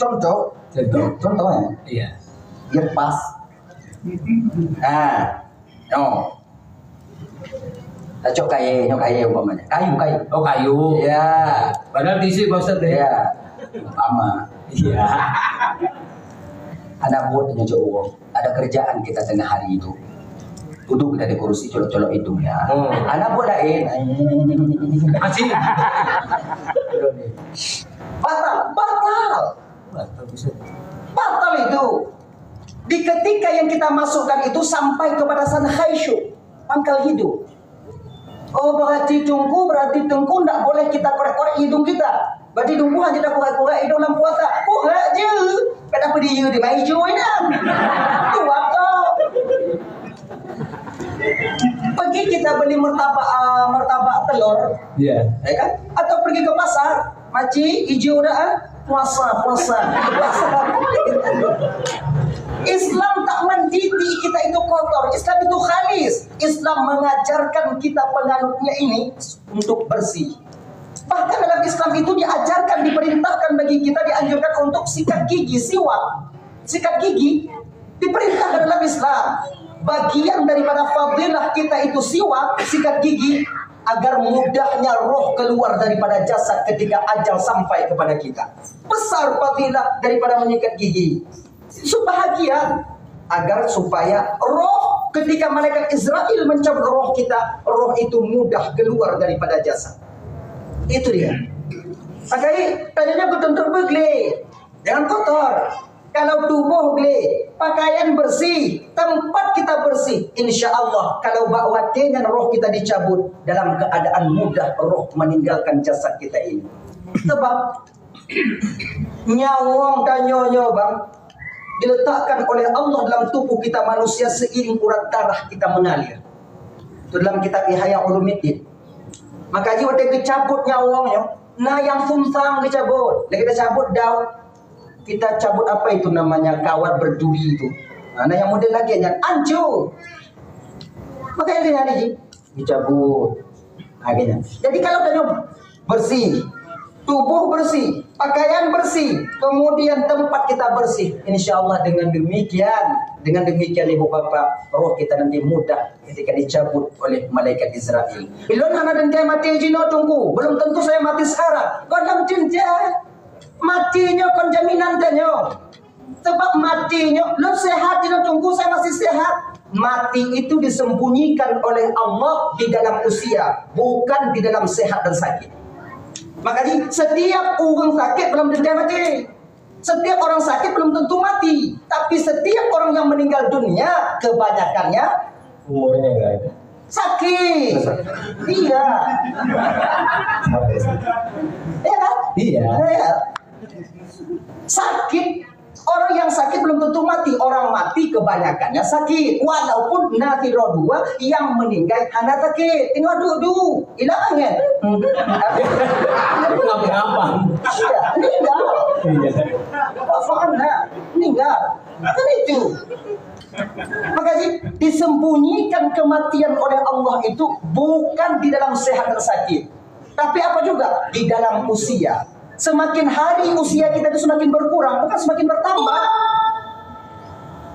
Contoh contohnya. Iya. Biar pas. No. Cocok kayu umpamanya. Kayu. Oh, kayu. Iya. Padahal tisu Pak Ustaz ya. Iya. Umpama. Iya. Anak buat nyocok uang. Ada kerjaan kita tengah hari itu. Duduk kita di kursi colok-colok hidungnya. Anak buat lain. Masih. Batal itu. Di ketika yang kita masukkan itu sampai kepada sana khaisyuk, pangkal hidung. Oh, berarti tungku tidak boleh kita korek-korek hidung kita. Berarti tunggu hanya kita korek-korek hidung dalam puasa. Korek je. Kenapa dia di maju ini? Itu waktu. Pergi kita beli martabak telur, Iya. ya kan? Atau pergi ke pasar, maci hijau dah, puasa. Islam tak menditi kita itu kotor. Islam itu khalis. Islam mengajarkan kita penganutnya ini untuk bersih. Bahkan dalam Islam itu diajarkan, diperintahkan bagi kita, dianjurkan untuk sikat gigi, siwak. Sikat gigi diperintahkan dalam Islam. Bagian daripada fadilah kita itu sikat gigi, agar mudahnya roh keluar daripada jasad ketika ajal sampai kepada kita. Besar fadilah daripada menyikat gigi. Sebahagian agar supaya roh ketika malaikat Israel mencabut roh kita, roh itu mudah keluar daripada jasad. Itu dia. Makanya tadinya betul-betul begle, jangan kotor. Kalau tubuh gle, pakaian bersih, tempat kita bersih, insya Allah kalau bakwatinya roh kita dicabut, dalam keadaan mudah roh meninggalkan jasad kita ini. Sebab nyawang dan nyonya bang diletakkan oleh Allah dalam tubuh kita manusia seiring urat darah kita mengalir. Itu dalam kitab Ihya Ulumuddin. Maka jika kita cabut nyawangnya, nah yang fumsang dicabut, kita cabut daun. Kita cabut apa itu namanya kawat berduri itu. Nah yang model lagi yang hancur. Makanya dia hari dicabut. Akhirnya. Jadi kalau tanya bersih, tubuh bersih, pakaian bersih, kemudian tempat kita bersih, insya Allah dengan demikian ibu bapak, roh kita nanti mudah ketika dicabut oleh malaikat Israel. Belum anak dan dia mati jino tunggu, belum tentu saya mati sekarang. Kau dalam cinta. Matinya kon jaminan tanya. Sebab matinya lu sehat tidak tunggu saya masih sehat. Mati itu disembunyikan oleh Allah di dalam usia, bukan di dalam sehat dan sakit. Makanya setiap orang sakit belum tentu mati. Setiap orang sakit belum tentu mati. Tapi setiap orang yang meninggal dunia kebanyakannya Umurnya enggak ada. sakit. Iya. Iya kan? Iya. Sakit. Orang yang sakit belum tentu mati. Orang mati kebanyakannya sakit. Walaupun nanti roh dua yang meninggal hanya sakit. Tinggal duduk. Hilang angin. Ngapa-ngapa. Iya. Meninggal. Iya. Apa meninggal. Kan itu. Makanya disembunyikan kematian oleh Allah itu bukan di dalam sehat dan sakit. Tapi apa juga? Di dalam usia. Semakin hari usia kita itu semakin berkurang, bukan semakin bertambah.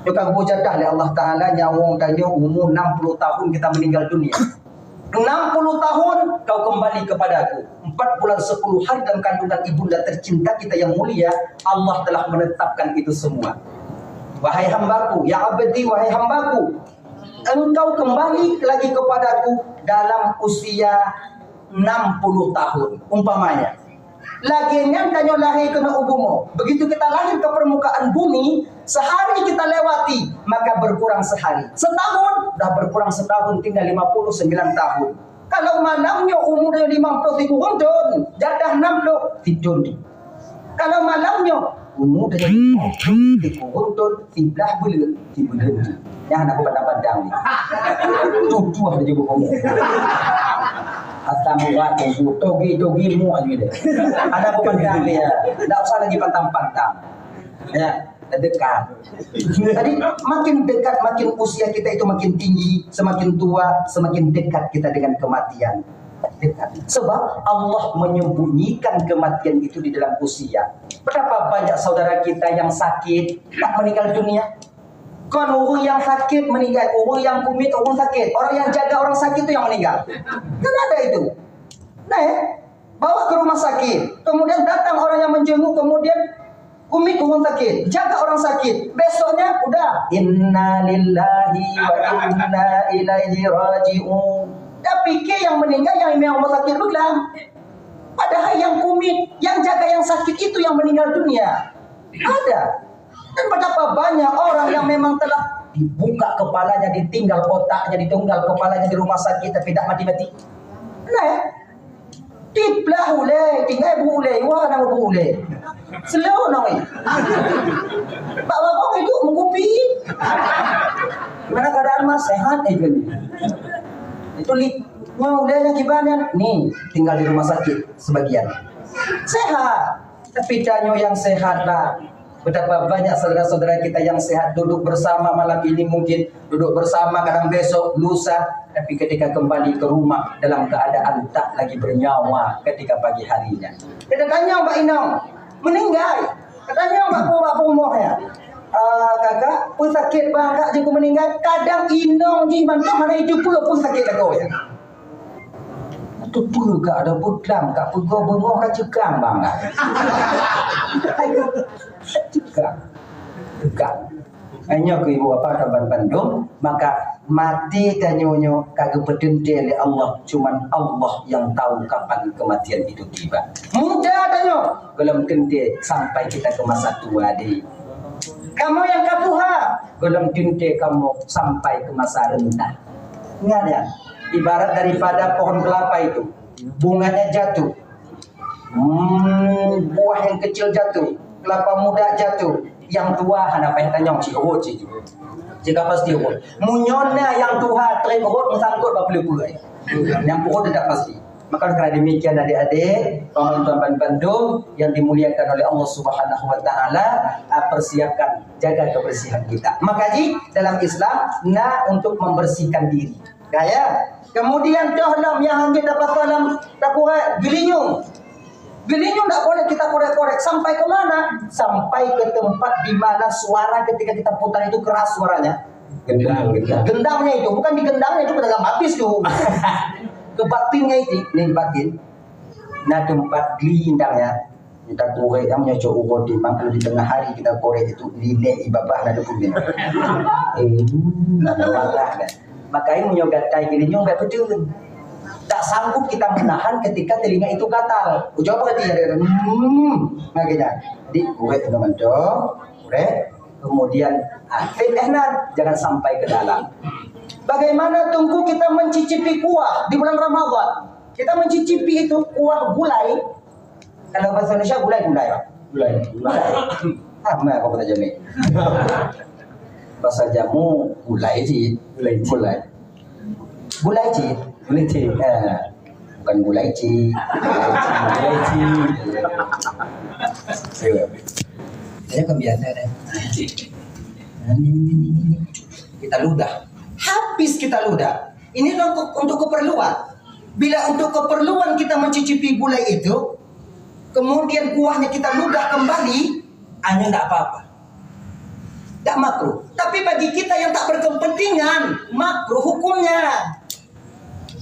Juga bujadah oleh Allah Ta'ala nyawang tanya umur 60 tahun kita meninggal dunia. 60 tahun kau kembali kepadaku. 4 bulan 10 hari dalam kandungan ibunda tercinta kita yang mulia, Allah telah menetapkan itu semua. Wahai hambaku, ya abdi, wahai hambaku, engkau kembali lagi kepadaku dalam usia 60 tahun umpamanya. Laginya tanya lahir kena ubumu. Begitu kita lahir ke permukaan bumi, sehari kita lewati, maka berkurang sehari. Setahun, dah berkurang setahun, tinggal 59 tahun. Kalau malamnya umurnya 50 tahun, jadah 60 tidur. Kalau malamnya umur dari tahun, tibelah bulan, tibelah. Yang nak pandang-pandang ni. Tujuh ada juga kamu. Atau buat togi mu aja deh. Ada apa pandang dia? Tak usah lagi pantang-pantang. Ya, dekat. Jadi makin dekat, makin usia kita itu makin tinggi, semakin tua, semakin dekat kita dengan kematian. dekat. Sebab Allah menyembunyikan kematian itu di dalam usia. Berapa banyak saudara kita yang sakit tak meninggal dunia? Kan orang yang sakit meninggal, orang yang kumit orang sakit, orang yang jaga orang sakit itu yang meninggal. Kan ada itu. Nah, bawa ke rumah sakit, kemudian datang orang yang menjenguk, kemudian kumit orang sakit, jaga orang sakit. Besoknya udah inna lillahi wa inna ilaihi raji'un. Dia pikir yang meninggal yang rumah sakit belang. Padahal yang kumit, yang jaga yang sakit itu yang meninggal dunia. Ada. Dan betapa banyak orang yang memang telah dibuka kepalanya, ditinggal otaknya, ditunggal kepalanya di rumah sakit tapi tak mati-mati. Nah, diplah ulai, tinggal boleh, wah nak boleh. Slow noi. Pak Babong itu mengkupi. Gimana keadaan Mas? Sehat itu. Itu mau udah gimana? Nih, tinggal di rumah sakit sebagian. Sehat. Tapi danyo yang sehat lah. Betapa banyak saudara-saudara kita yang sehat duduk bersama malam ini, mungkin duduk bersama kadang besok, lusa, tapi ketika kembali ke rumah dalam keadaan tak lagi bernyawa ketika pagi harinya. Kita tanya Mbak Inong, meninggal. Katanya Mbak umur ya. Kakak pun sakit bang, kak juga meninggal. Kadang Inong je mantu mana itu pula pun sakit lagu ya. Itu pula kak ada budang, kak pegau bengok kak cekang bang kak. Cekang. Hanya ke ibu apa kabar Bandung, maka mati tanyonyo kagak berdendel Allah, cuman Allah yang tahu kapan kematian itu tiba. Mudah tanyo, belum kente sampai kita ke masa tua di. Kamu yang katuha, belum kente kamu sampai ke masa rendah. Ingat ya, ibarat daripada pohon kelapa itu, bunganya jatuh, buah yang kecil jatuh, kelapa muda jatuh. Yang tua hana payah tanyong cikawot cikgu. Jika pasti awot. Munyona yang tua terikawot mesangkut bapelu pulai. Yang pokok tidak pasti. Maka karena demikian adik-adik, teman-teman Bandung yang dimuliakan oleh Allah Subhanahu wa taala, persiapkan jaga kebersihan kita. Maka dalam Islam untuk membersihkan diri. Gaya. Kemudian dalam yang kita dapat dalam takwa gilinyung. Gilinyung tak boleh kita korek-korek sampai ke mana? Sampai ke tempat di mana suara ketika kita putar itu keras suaranya. Gendangnya itu, bukan di gendangnya itu pedagang habis tuh. Ke batinnya itu, nih batin. Nah tempat gelindangnya kita korek, yang punya cowok di kalau di tengah hari kita korek itu lile ibabah ada pun. Ada walah kan. Makanya menyogatai gilinyung gak betul. Tak sanggup kita menahan ketika telinga itu gatal. Coba berarti ada makanya. Jadi korek teman dong, korek. Kemudian jangan sampai ke dalam. Bagaimana tunggu kita mencicipi kuah di bulan Ramadan? Kita mencicipi itu kuah gulai. Kalau bahasa Indonesia gulai Pak. Gulai. Sama apa kata Jami? Bahasa jamu gulai sih. Gulai. Bukan gulai ci. Saya kebiasa deh. Ini. Kita ludah. Habis kita ludah. Ini untuk keperluan. Bila untuk keperluan kita mencicipi gulai itu, kemudian kuahnya kita ludah kembali, hanya tidak apa-apa. Tidak makruh. Tapi bagi kita yang tak berkepentingan, makruh hukumnya.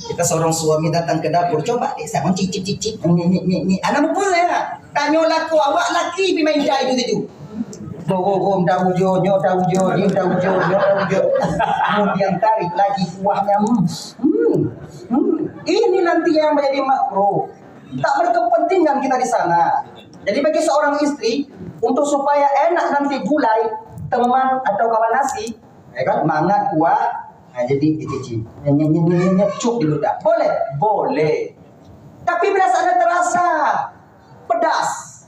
Kita seorang suami datang ke dapur, coba deh saya mencicip-cicip. Ini anak pun ya. Tanya laku awak laki bimain jai itu. Bogom daujo. Kemudian tarik lagi kuahnya. Ini nanti yang menjadi makruh. Tak berkepentingan kita di sana. Jadi bagi seorang istri, untuk supaya enak nanti gulai, teman atau kawan nasi, ya kan, mangat kuah. Nah, jadi dicicip, nyecuk di ludah. Boleh. Tapi bila sana terasa pedas,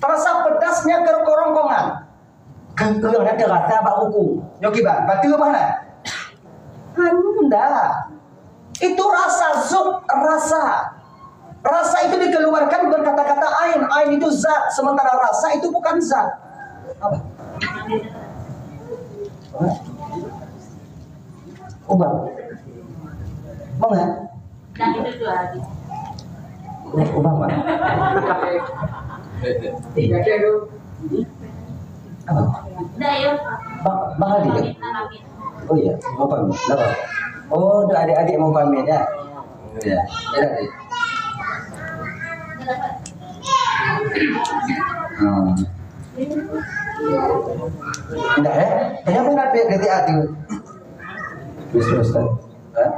terasa pedasnya ke kerongkongan, kerongkongan terasa bak hukum. Yogi bang, batu mana? Anda, itu rasa zuk, rasa itu dikeluarkan berkata-kata ain itu zat, sementara rasa itu bukan zat. Apa? Ubah. Mau nggak? Nah itu 2 hari. Obama. Apa? Bang Aldi kan? Oh iya, mau pamit. Kenapa? Oh, udah adik-adik mau pamit ya? Ya, ya tadi. Enggak ya? Kenapa enggak dari hati? Terus kan? Hah?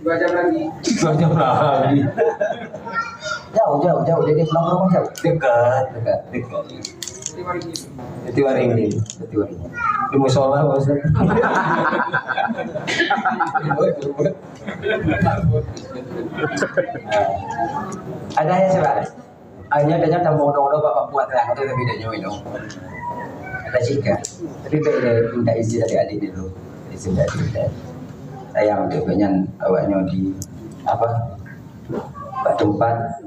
2 jam lagi. 2 jam lagi. Jauh. Jadi pulang ke rumah jauh. Dekat. Jati Waringin. Di musola Ustaz. Ada yang sebab. Hanya tamu orang bapak buat terang itu tapi tidak nyoy dong. Ada jika. Tapi beda minta izin dari adik dulu. Izin dari adik. Sayang dia banyak awaknya di apa? Tempat.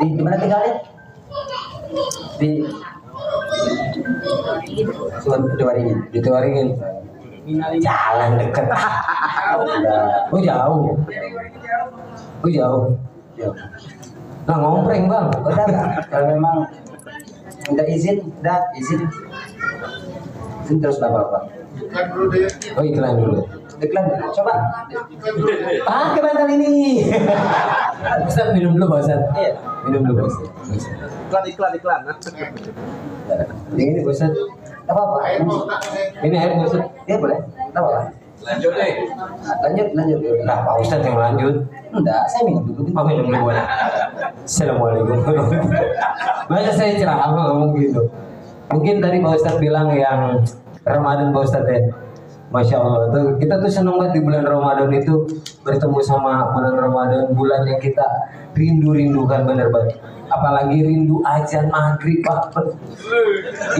Di mana tinggalnya? Di Waringin. Jalan dekat. Oh jauh. Nah ngompreng bang. Udah lah. Kalau memang minta izin, izin terus apa? Oh iklan dulu. Coba. Pakai bantal ini. Ustaz minum dulu Pak Ustaz. Iya. Minum dulu Pak Ustaz. Iklan. Ini Pak Ustaz. Apa? Ini air Pak Ustaz. Iya boleh. Apa? Lanjut deh. Lanjut. Nah Pak Ustaz yang lanjut. Enggak, saya minum dulu. Oh minum dulu boleh. Assalamualaikum. Masa saya ceramah ngomong gitu. Mungkin tadi Pak Ustaz bilang yang Ramadan Pak Ustaz ya. Masya Allah, tuh, kita tuh senang banget di bulan Ramadan itu bertemu sama bulan Ramadan, bulan yang kita rindukan bener banget. Apalagi rindu azan maghrib Pak.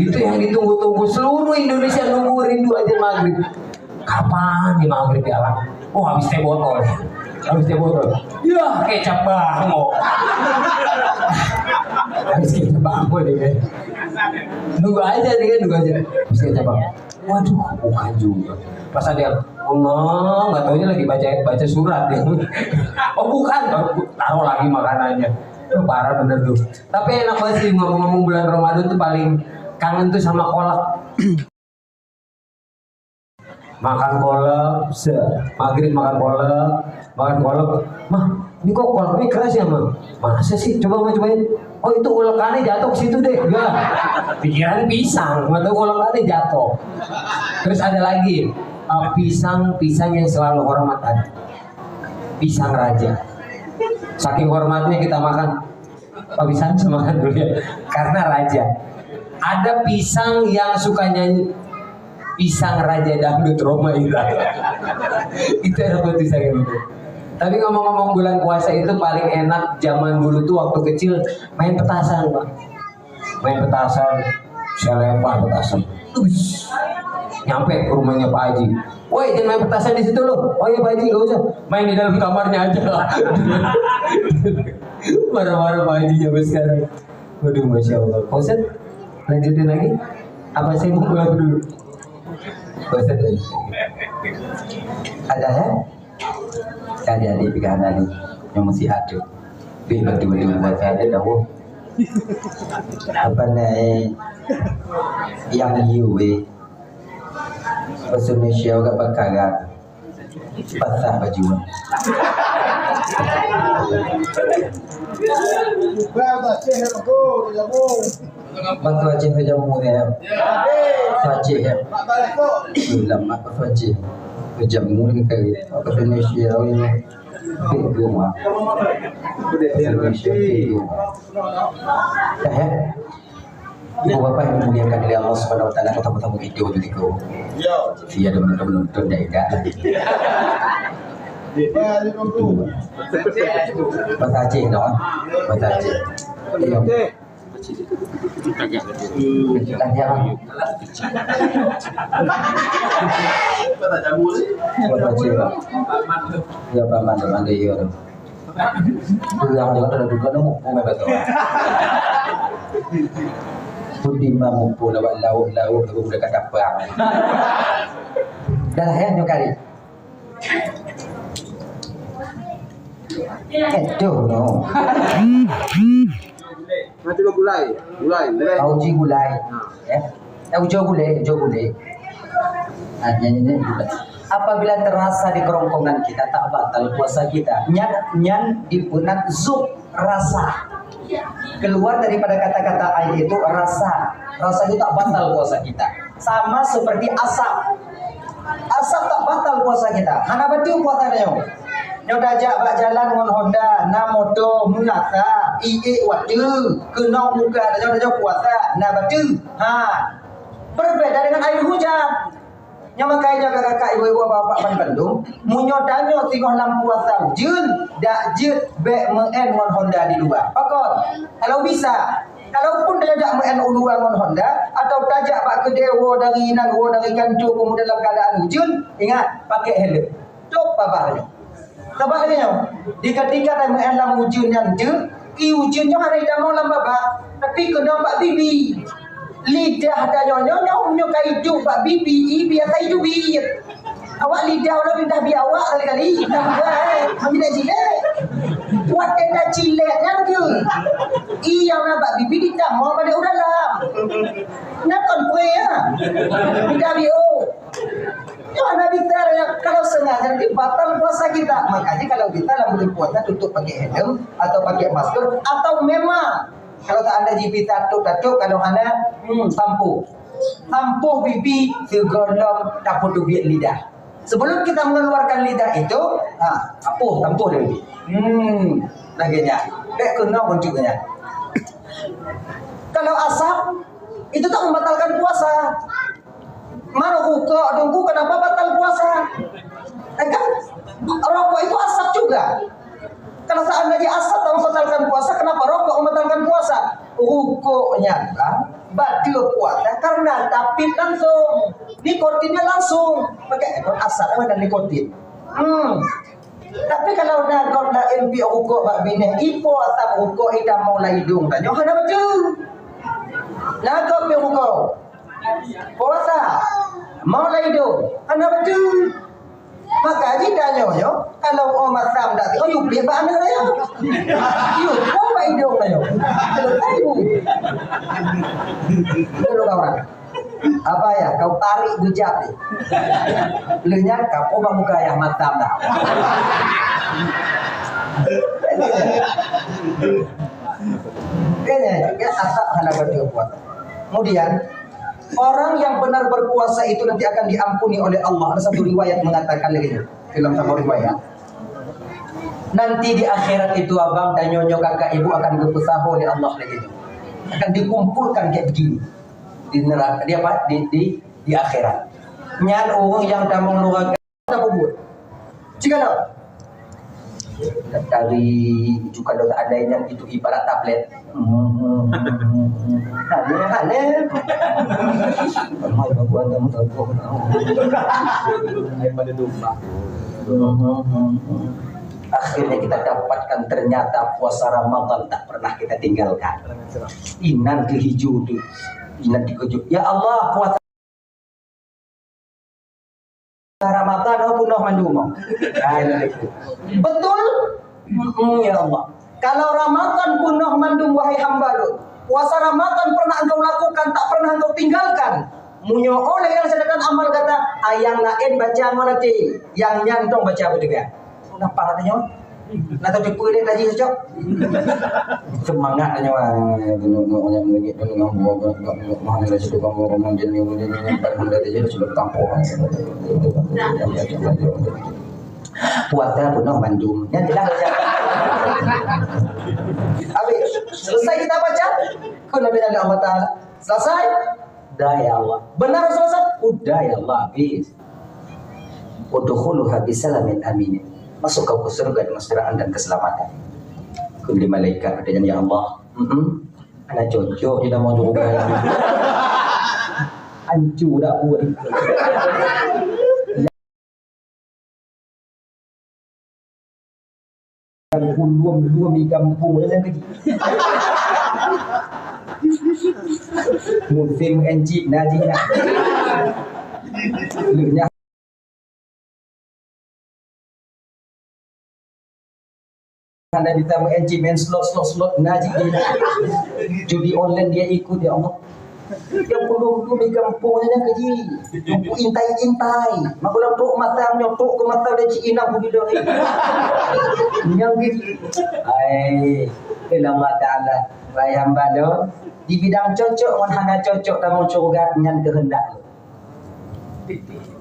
Itu yang ditunggu-tunggu seluruh Indonesia nunggu rindu azan maghrib. Kapan nih maghrib ya lah? Oh habis teh botol. Ya kecap bango. Habis kecap bango deh. Nunggu aja. Habis kecap bango. Waduh, bukan juga. Pas ada yang ngomong, nggak taunya lagi baca surat ya. Oh bukan, taruh lagi makanannya. Itu parah bener tuh. Tapi enak banget sih ngomong-ngomong bulan Ramadan tuh paling kangen tuh sama kolak. Makan kolak, maghrib makan kolak. Mah, ini kok kolaknya keras ya mah? Masa sih? Cobain. Oh itu ulekannya jatuh ke situ deh. Enggak. Pikiran pisang, nggak tahu ulekannya jatuh. Terus ada lagi pisang yang selalu hormat ada. Pisang raja. Saking hormatnya kita makan. Pak pisang makan dulu ya. Karena raja. Ada pisang yang suka nyanyi. Pisang raja dangdut Roma itu. Itu ada pisang yang itu. Tapi ngomong-ngomong bulan puasa itu paling enak zaman dulu tuh waktu kecil main petasan Pak. Saya lempar petasan. Nyampe ke rumahnya Pak Haji. Woi jangan main petasan di situ loh. Oh iya Pak Haji nggak usah. Main di dalam kamarnya aja. Marah-marah Pak Haji sampai sekarang. Waduh Masya Allah. Pak Ustaz lanjutin lagi. Apa saya mau pulang dulu? Pak Ustaz ada ya? Adik-adik pilihan Ali yang masih ada. Betul-betul buat saya dah. Apa nih yang iuwe bahasa Indonesia agak perkara pasah baju. Bahasa Aceh jamu ya. Aceh ya. Lama apa Aceh? Jamu ni kali. Bahasa Indonesia ini rumah. Dah ya. Ibu bapa yang dimuliakan oleh Allah Subhanahu Wa Taala, tamu-tamu video juga itu. Dia ada menonton dari dah. Bahasa Aceh no, bahasa Aceh. Tanya. Bahasa Aceh. Ya paman teman dia itu. Yang ada juga nemu betul. Budi mampu lawan laut baru dekat kapal. Dah ya nyokari. Itu no. Nanti lo gulai. Uji gulai. Ya. Uji gulai. Nyanyi gulai. Apabila terasa di kerongkongan kita tak batal puasa kita. Nyan dipunat zuk rasa. Keluar daripada kata-kata ayat itu rasa. Rasa itu tak batal puasa kita. Sama seperti asap. Asap tak batal puasa kita. Hana betul puasanya. Nyo dajak bak jalan dengan Honda, na motor mulata, waktu kena muka dajak puasa, na betul. Berbeda dengan air hujan. Yang makanya kakak ibu-ibu bapak Bandung, munyo danyo tengok lampu puasa jun, dak jet bek men dengan Honda di luar. Pakon, kalau bisa. Kalaupun dia tak men uluan dengan Honda atau tajak bak ke dewa dari kantor kemudian dalam keadaan hujan, ingat pakai helm. Tok babarnya. Sebabnya, di ketika dia mengelam hujan yang tu, hujannya hari dah mau lama tapi kena bak bibi. Lidah ada nyonya menyukai hidup bak bibi, ibi atau hidup bibi. Awak lidah orang pindah bi awak kali-kali. Kami dah cilet. Buat tenda cilet yang tu. Yang nak bak bibi tidak mau pada orang dalam. Nak konpre ya. Pindah bi Jangan bicara kalau sengaja nanti batal puasa kita. Makanya kalau kita dalam puasa tutup pakai helm atau pakai masker atau memang kalau tak ada jipi tatuk kalau ada tampuh pipi segolong dapur duit lidah. Sebelum kita mengeluarkan lidah itu, tampuh dia pipi. Laganya. Dek kena pun juga. Kalau asap itu tak membatalkan puasa. Mana buka tunggu kenapa batal puasa? Kan rokok itu asap juga. Kalau seandainya asap tak membatalkan puasa, kenapa rokok membatalkan puasa? Rokoknya batal puasa karena tapi langsung nikotinnya langsung pakai asap dengan nikotin. Tapi kalau nak MP rokok bak bini ipo asap rokok ida mau hidung tanya ada betul. Nak rokok puasa mau hidung anda betul. Maka jika nyonya kalau Omar Sam dak yuk beli bana ya. Yuk kau mai hidung nyonya. Kalau tahu. Kalau kawan. Apa ya kau tarik bujak ni. Lenyap kau bang muka yang matam dah. Kayaknya asap hana betul buat. Kemudian orang yang benar berpuasa itu nanti akan diampuni oleh Allah. Ada satu riwayat mengatakan lagi dalam satu riwayat. Nanti di akhirat itu abang dan nyonya kakak ibu akan berpesaho oleh Allah lagi. Akan dikumpulkan kayak begini di neraka di akhirat. Nyan orang yang dah mengeluarkan apa buat? Jika tak dari juga tak ada yang itu ibarat tablet. Hale. Mai babu anda mau tahu. Ai pada domba. Akhirnya kita dapatkan ternyata puasa Ramadan tak pernah kita tinggalkan. Inan ke hijau tu. Inan dikejut. Ya Allah puasa Ramadan aku penuh mandumo. Betul? Ya Allah. Kalau Ramadan penuh mandum wahai hamba-Mu. Puasa Ramadan pernah engkau lakukan, tak pernah engkau tinggalkan. Munyo oleh yang sedangkan amal kata ayang lain baca manati, yang nyantong baca apa juga. Kenapa katanya? Nak tahu tipu dia lagi sejak. Semangat katanya yang lagi dengan mana lagi tu kamu orang jenis ni pada dia sudah tampuk. Puasa penuh mandum. Yang jelas saja. Habis selesai kita baca, kena bila Allah Taala. Selesai? Dah ya Allah. Benar selesai? Udah ya Allah habis. Udkhuluha bisalamin amin. Masuk ke surga dengan keselamatan dan keselamatan. Kuli malaikat katanya ya Allah. Anak cocok dia dah mau juga. Hancur dah buat. Dua mi kampung yang kecil. Musim enjik najik nak. Lunya Anda bisa mengenci main slot ngaji dia. Judi online dia ikut ya Allah. Yang belum di kampungnya keji. Intai. Makulah tok mata nyotok ke mata dia cina budi dah. Yang gitu. Ai, ilmu ta'ala bayang bado di bidang cocok mun hana cocok tamu surga dengan kehendak.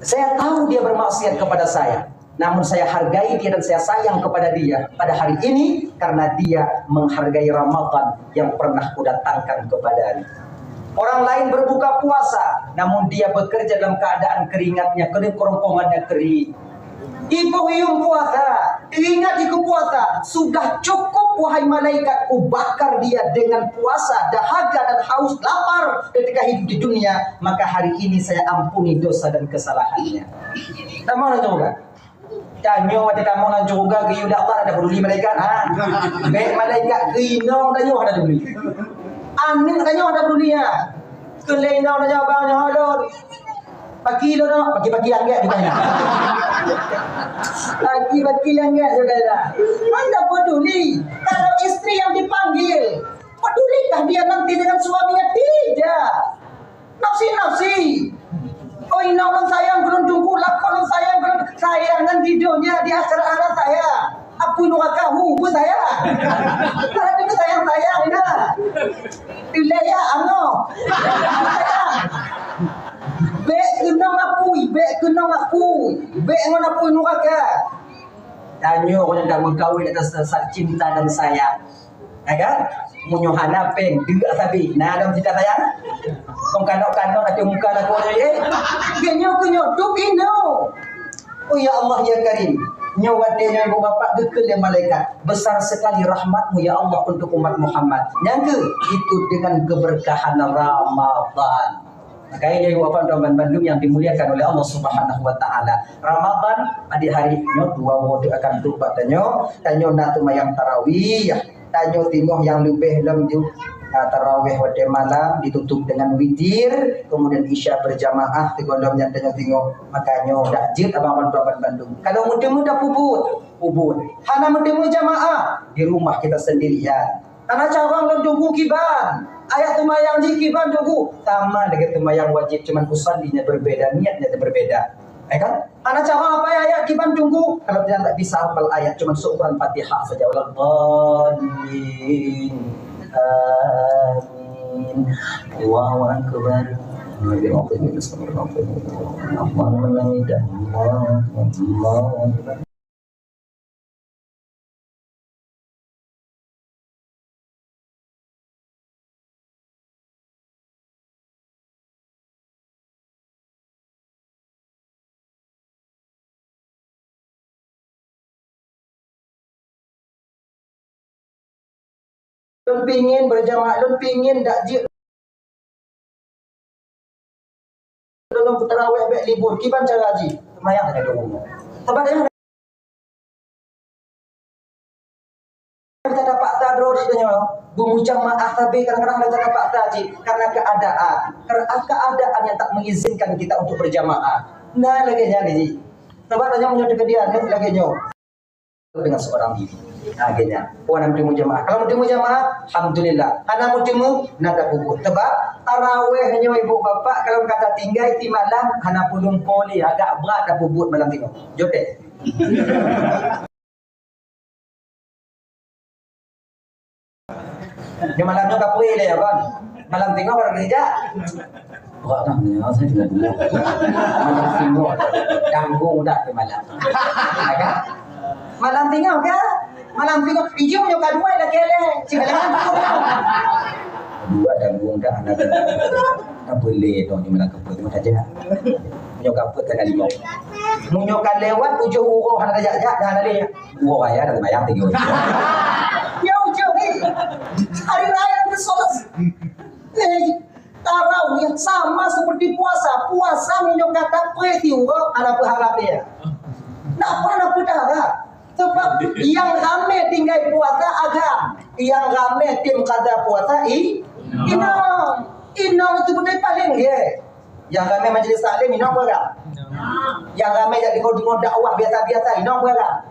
Saya tahu dia bermaksiat kepada saya, namun saya hargai dia dan saya sayang kepada dia pada hari ini karena dia menghargai Ramadan yang pernah kudatangkan kepadanya. Orang lain berbuka puasa, namun dia bekerja dalam keadaan keringatnya kering, kerongkongannya kering. Ibu hiung puasa, ingat iku puasa, sudah cukup wahai malaikat, bakar dia dengan puasa, dahaga dan haus lapar ketika hidup di dunia, maka hari ini saya ampuni dosa dan kesalahannya. Tamu nak juga? Tanyo ada tamu nak juga, gaya Allah ada peduli malaikat, baik malaikat gino tanyo ada peduli, anin tanyo ada peduli ya, keleno tanyo bang nyolot. Pagi lo no, pagi-pagi yang enggak juga ya. Pagi-pagi yang enggak juga ya. Anda peduli kalau istri yang dipanggil, pedulikah dia nanti dengan suaminya? Tidak. Nafsi. Oh ina orang sayang beruntung lakon sayang sayangan videonya di acara anak saya. Aku nuakahu pun saya. Kalau itu sayang ina. Ilaya ano. Bek kenang apui, bek ngon apui nuraka. Tanyo ko nang magkawin atas sa cinta dan sayang. Agar munyo hanapin juga sabi na dalam cinta sayang. Kung kanok-kanok at yung muka na ko ganyo dupino. Oh ya Allah ya Karim, nyawadnya ibu bapak dekil ya malaikat. Besar sekali rahmatmu ya Allah untuk umat Muhammad. Yang itu dengan keberkahan Ramadan. Makanya dari Bapak Doman Bandung yang dimuliakan oleh Allah Subhanahu wa taala. Ramadan adi hari nyo dua mode akan tu tanyo nak tumayang tarawih, tanyo timoh yang lebih lembut tarawih pada malam ditutup dengan witir, kemudian isya berjamaah di gondom yang tanyo makanya dakjit Abang Doman Bandung. Kalau muda-muda pubut. Hana muda jamaah di rumah kita sendirian. Karena cabang dan tunggu kiban. Ayat tumayang di kiban tunggu sama dengan tumayang wajib, cuman usandinya berbeda, niatnya berbeda. Kan? Karena cabang apa ayat kiban tunggu kalau dia tak bisa hafal ayat, cuman seukuran Fatihah saja. Amin. Allahu akbar. Don pingin berjamaah, don pingin dakjit dalam tarawih baik libur, kiban cara haji, lumayan ada dulu. Sebab dia kita dapat tadro di dunia, bermucam maaf tapi kadang-kadang kita dapat haji karena keadaan yang tak mengizinkan kita untuk berjamaah. Nah lagi ni, sebab dia menyuruh dia lagi dengan seorang diri. Akhirnya, puan mutimu jamaah. Kalau mutimu jamaah, alhamdulillah. Anak mutimu nada puput. Sebab tarawih hanya ibu bapak kalau kata tinggal di malam, anak pulung poli agak berat dah puput malam tengok. Jodoh. Di malamnya tak boleh ya kan? Malam tengok orang gereja. Berat lah, saya tidak dulu. Malam tengok, tanggung dah di malam. Agak. Malam tengok kan? Malam tengok hijau punya kedua dah kele. Cigalangan dua tanggung dah anak. Tak boleh tu ni malam keput tu saja. Punya kaput tak lima. Munyokan lewat 7 urang hana jajak dah lari. Urang raya dah bayar 3 urang. Ya ujung ni. Hari raya ke solat. Tarawih sama seperti puasa. Puasa munyok kata preti urang ada berharap dia. Nak apa darah. Sebab yang ramai tinggal puasa agam, yang ramai tim kada puasa inam itu benar paling ye. Yang ramai majlis taklim inam berapa? Yang ramai jadi kau dengar dakwah biasa-biasa inam berapa?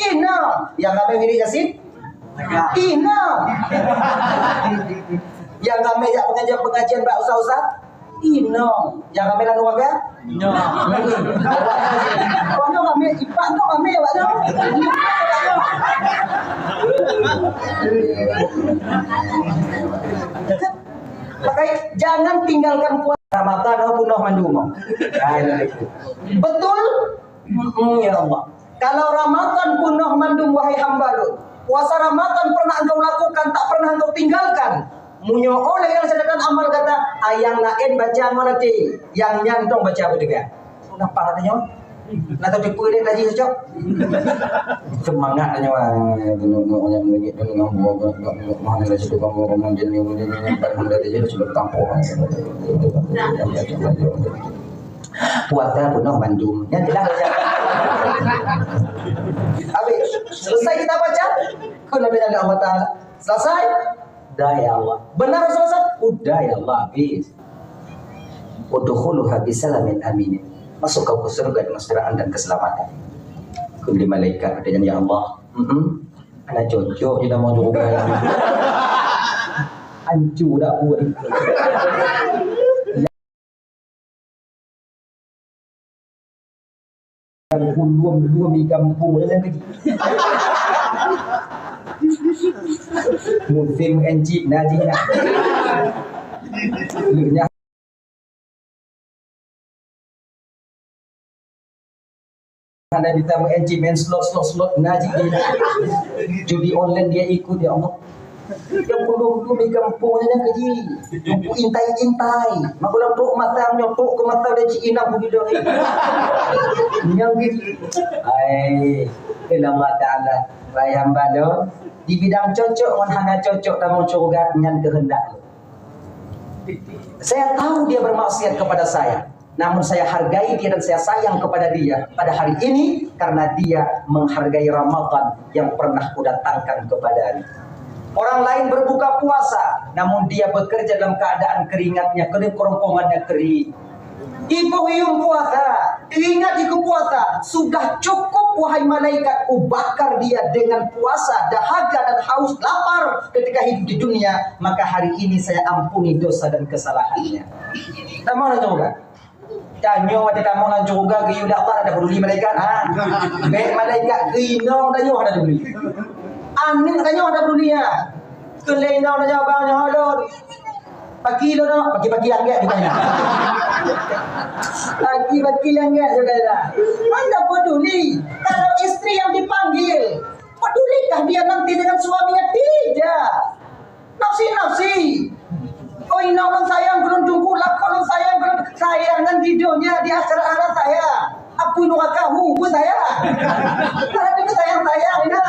Inam. Yang ramai wirid yasin Inam. Yang kami jak pengajian Pak Ustaz. Inam. Yang kami lalu apa? Inam. Kono kami ipak no kami ya Pak. Makanya jangan tinggalkan puasa Ramadan maupun Mandumo. Betul? Ya Allah. Kalau Ramadan penuh mandum wahai hamba-Mu, puasa Ramadan pernah engkau lakukan, tak pernah engkau tinggalkan. Munyo oleh yang sedangkan amal kata ayang lain baca manati, yang nyantong baca apa juga. Kenapa katanya? Nak tahu dipuai lagi cocok. Semangat katanya wah. Yang lagi dengan mana lagi tu kamu orang jadi pada dia sudah tampung. Puasa penuh mandum. Yang jelas saja. Habis selesai kita baca, kena bila Allah Taala. Selesai? Dah ya Allah. Benar selesai? Udah ya Allah habis. Udkhuluha bisalamin amin. Masuk kau ke surga dengan keselamatan dan keselamatan. Kemudian malaikat katanya ya Allah. Anak cocok tidak mau juga. Hancur dah buat. Kampung dua mi kampung yang lagi. Musim enjik najina. Lunya ada kita mengenci main slot naji dia. Judi online dia ikut ya Allah. Yang belum di kampungnya keji. Intai. Makulang tok mata nyotok ke mata dia cina begitu. Yang gitu. Ai, ilmu Ta'ala bayang bado di bidang cocok mun hana cocok tamu surga dengan kehendak. Saya tahu dia bermaksiat kepada saya, namun saya hargai dia dan saya sayang kepada dia pada hari ini karena dia menghargai Ramadan yang pernah kudatangkan kepadanya. Orang lain berbuka puasa, namun dia bekerja dalam keadaan keringatnya, kerongkongannya kering. Ibu hiung puasa, ingat iku puasa, sudah cukup wahai malaikat, ubakar dia dengan puasa, dahaga dan haus lapar ketika hidup di dunia, maka hari ini saya ampuni dosa dan kesalahannya. Tak mau juga. Tanyo ada tamu nan juga ke yuda Allah ada peduli malaikat baik malaikat kino tanyo ada peduli aning tanyo ada peduli ya keleno na jawab nya halon pagi lo no pagi yang enggak ditanya pagi yang enggak saudara Anda peduli kalau istri yang dipanggil pedulikah dia nanti dengan suaminya? Tidak, nafsi oh inawan sayang beruntung lakon sayang sayangan videonya di acara anak saya aku nuakahu bu saya karena itu sayang ina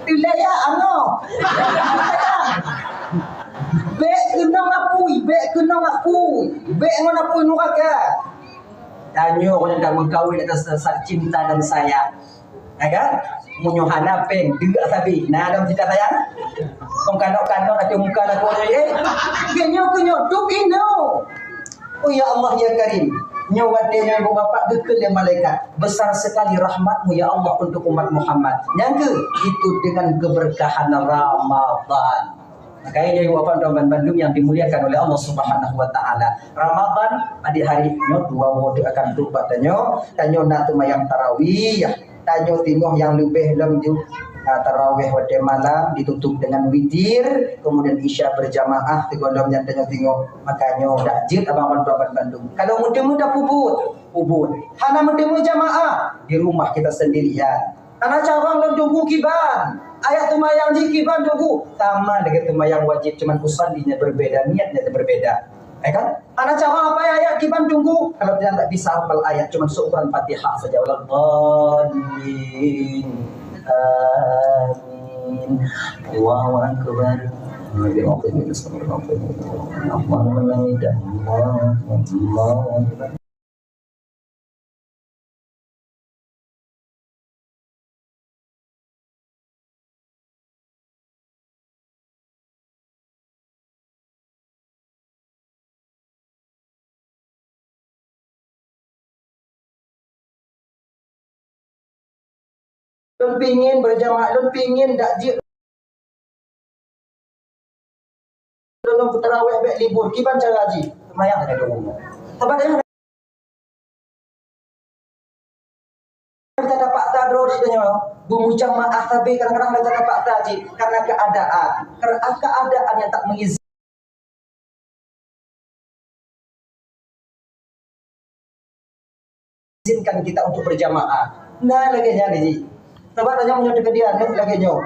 wilayah be kenang aku be ngono aku nuaka tanyo ko nang magkawin atas cinta dan sayang kan munyohana peng tidak sabi na dalam cinta sayang kung kano-kano at yung mukha na ko ganyo dupino oh ya Allah ya Karim nyawatnya ibu bapak dekil ya malaikat besar sekali rahmatmu ya Allah untuk umat Muhammad nyangke itu dengan keberkahan Ramadan. Makanya ibu bapak Ramadan Bandung yang dimuliakan oleh Allah Subhanahu wa taala. Ramadan pada hari nyo dua mode akan tuba tanyo na tumayang tarawih tanyo timoh yang lebih lembut tarawih pada malam ditutup dengan witir kemudian isya berjamaah tigodom yang tanyo makanya dakjit abang Bandung kalau muda-muda pubut hana muda jamaah di rumah kita sendirian karena cabang dan tunggu kiban ayat tumayang di kiban tunggu sama dengan tumayang wajib cuman usandinya berbeda niatnya berbeda kan? Anak cabang apa ya ayat kiban tunggu kalau dia tak bisa hafal ayat cuma seukuran Fatihah saja waladhdallin amin Allahu akbar Lun pingin berjamaah, lun pingin dakjit tolong tarawih baik libur kiban cara haji semayang ada rumah sebab yang kita dapat tadro di dunia bermucam maaf tapi kadang-kadang kita dapat haji karena keadaan yang tak mengizinkan kita untuk berjamaah. Nah, lagi ni. Sebab tanya punya dia lagi nyo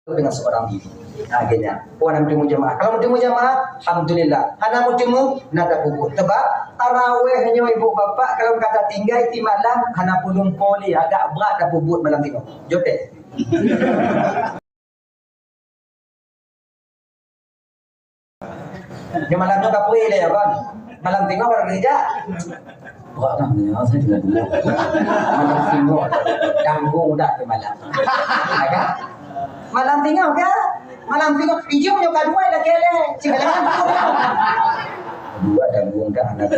dengan seorang diri. Nah, gini. Puan mutimu jamaah. Kalau mutimu jamaah, alhamdulillah. Hana mutimu nada puput. Sebab tarawih nyo ibu bapa kalau kata tinggal di malam hana pulung poli agak berat dah puput malam tengok. Jote. Di malamnya kapui dia kan. Malam tengok orang kerja. Berat dah punya, saya juga dulu. Malam tengok, tanggung dah ke malam. Kan? Malam tengok kan? Malam tengok, hijau punya kedua dah kele. Cigalangan kedua tanggung dah anak.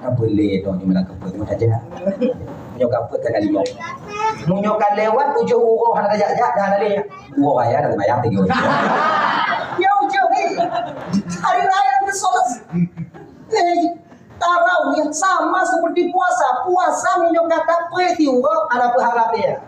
Tak boleh dong di malam kaput. Tengok saja. Punya kaput tak kali mau. Munyokan lewat ujung uruh anak ajak-ajak dah ada dia. Uruh ayah dah bayang tinggi. Ya ujung ni. Hari raya nanti solat. Tarawih sama seperti puasa. Puasa minyak kata peristiwa ada berharap dia.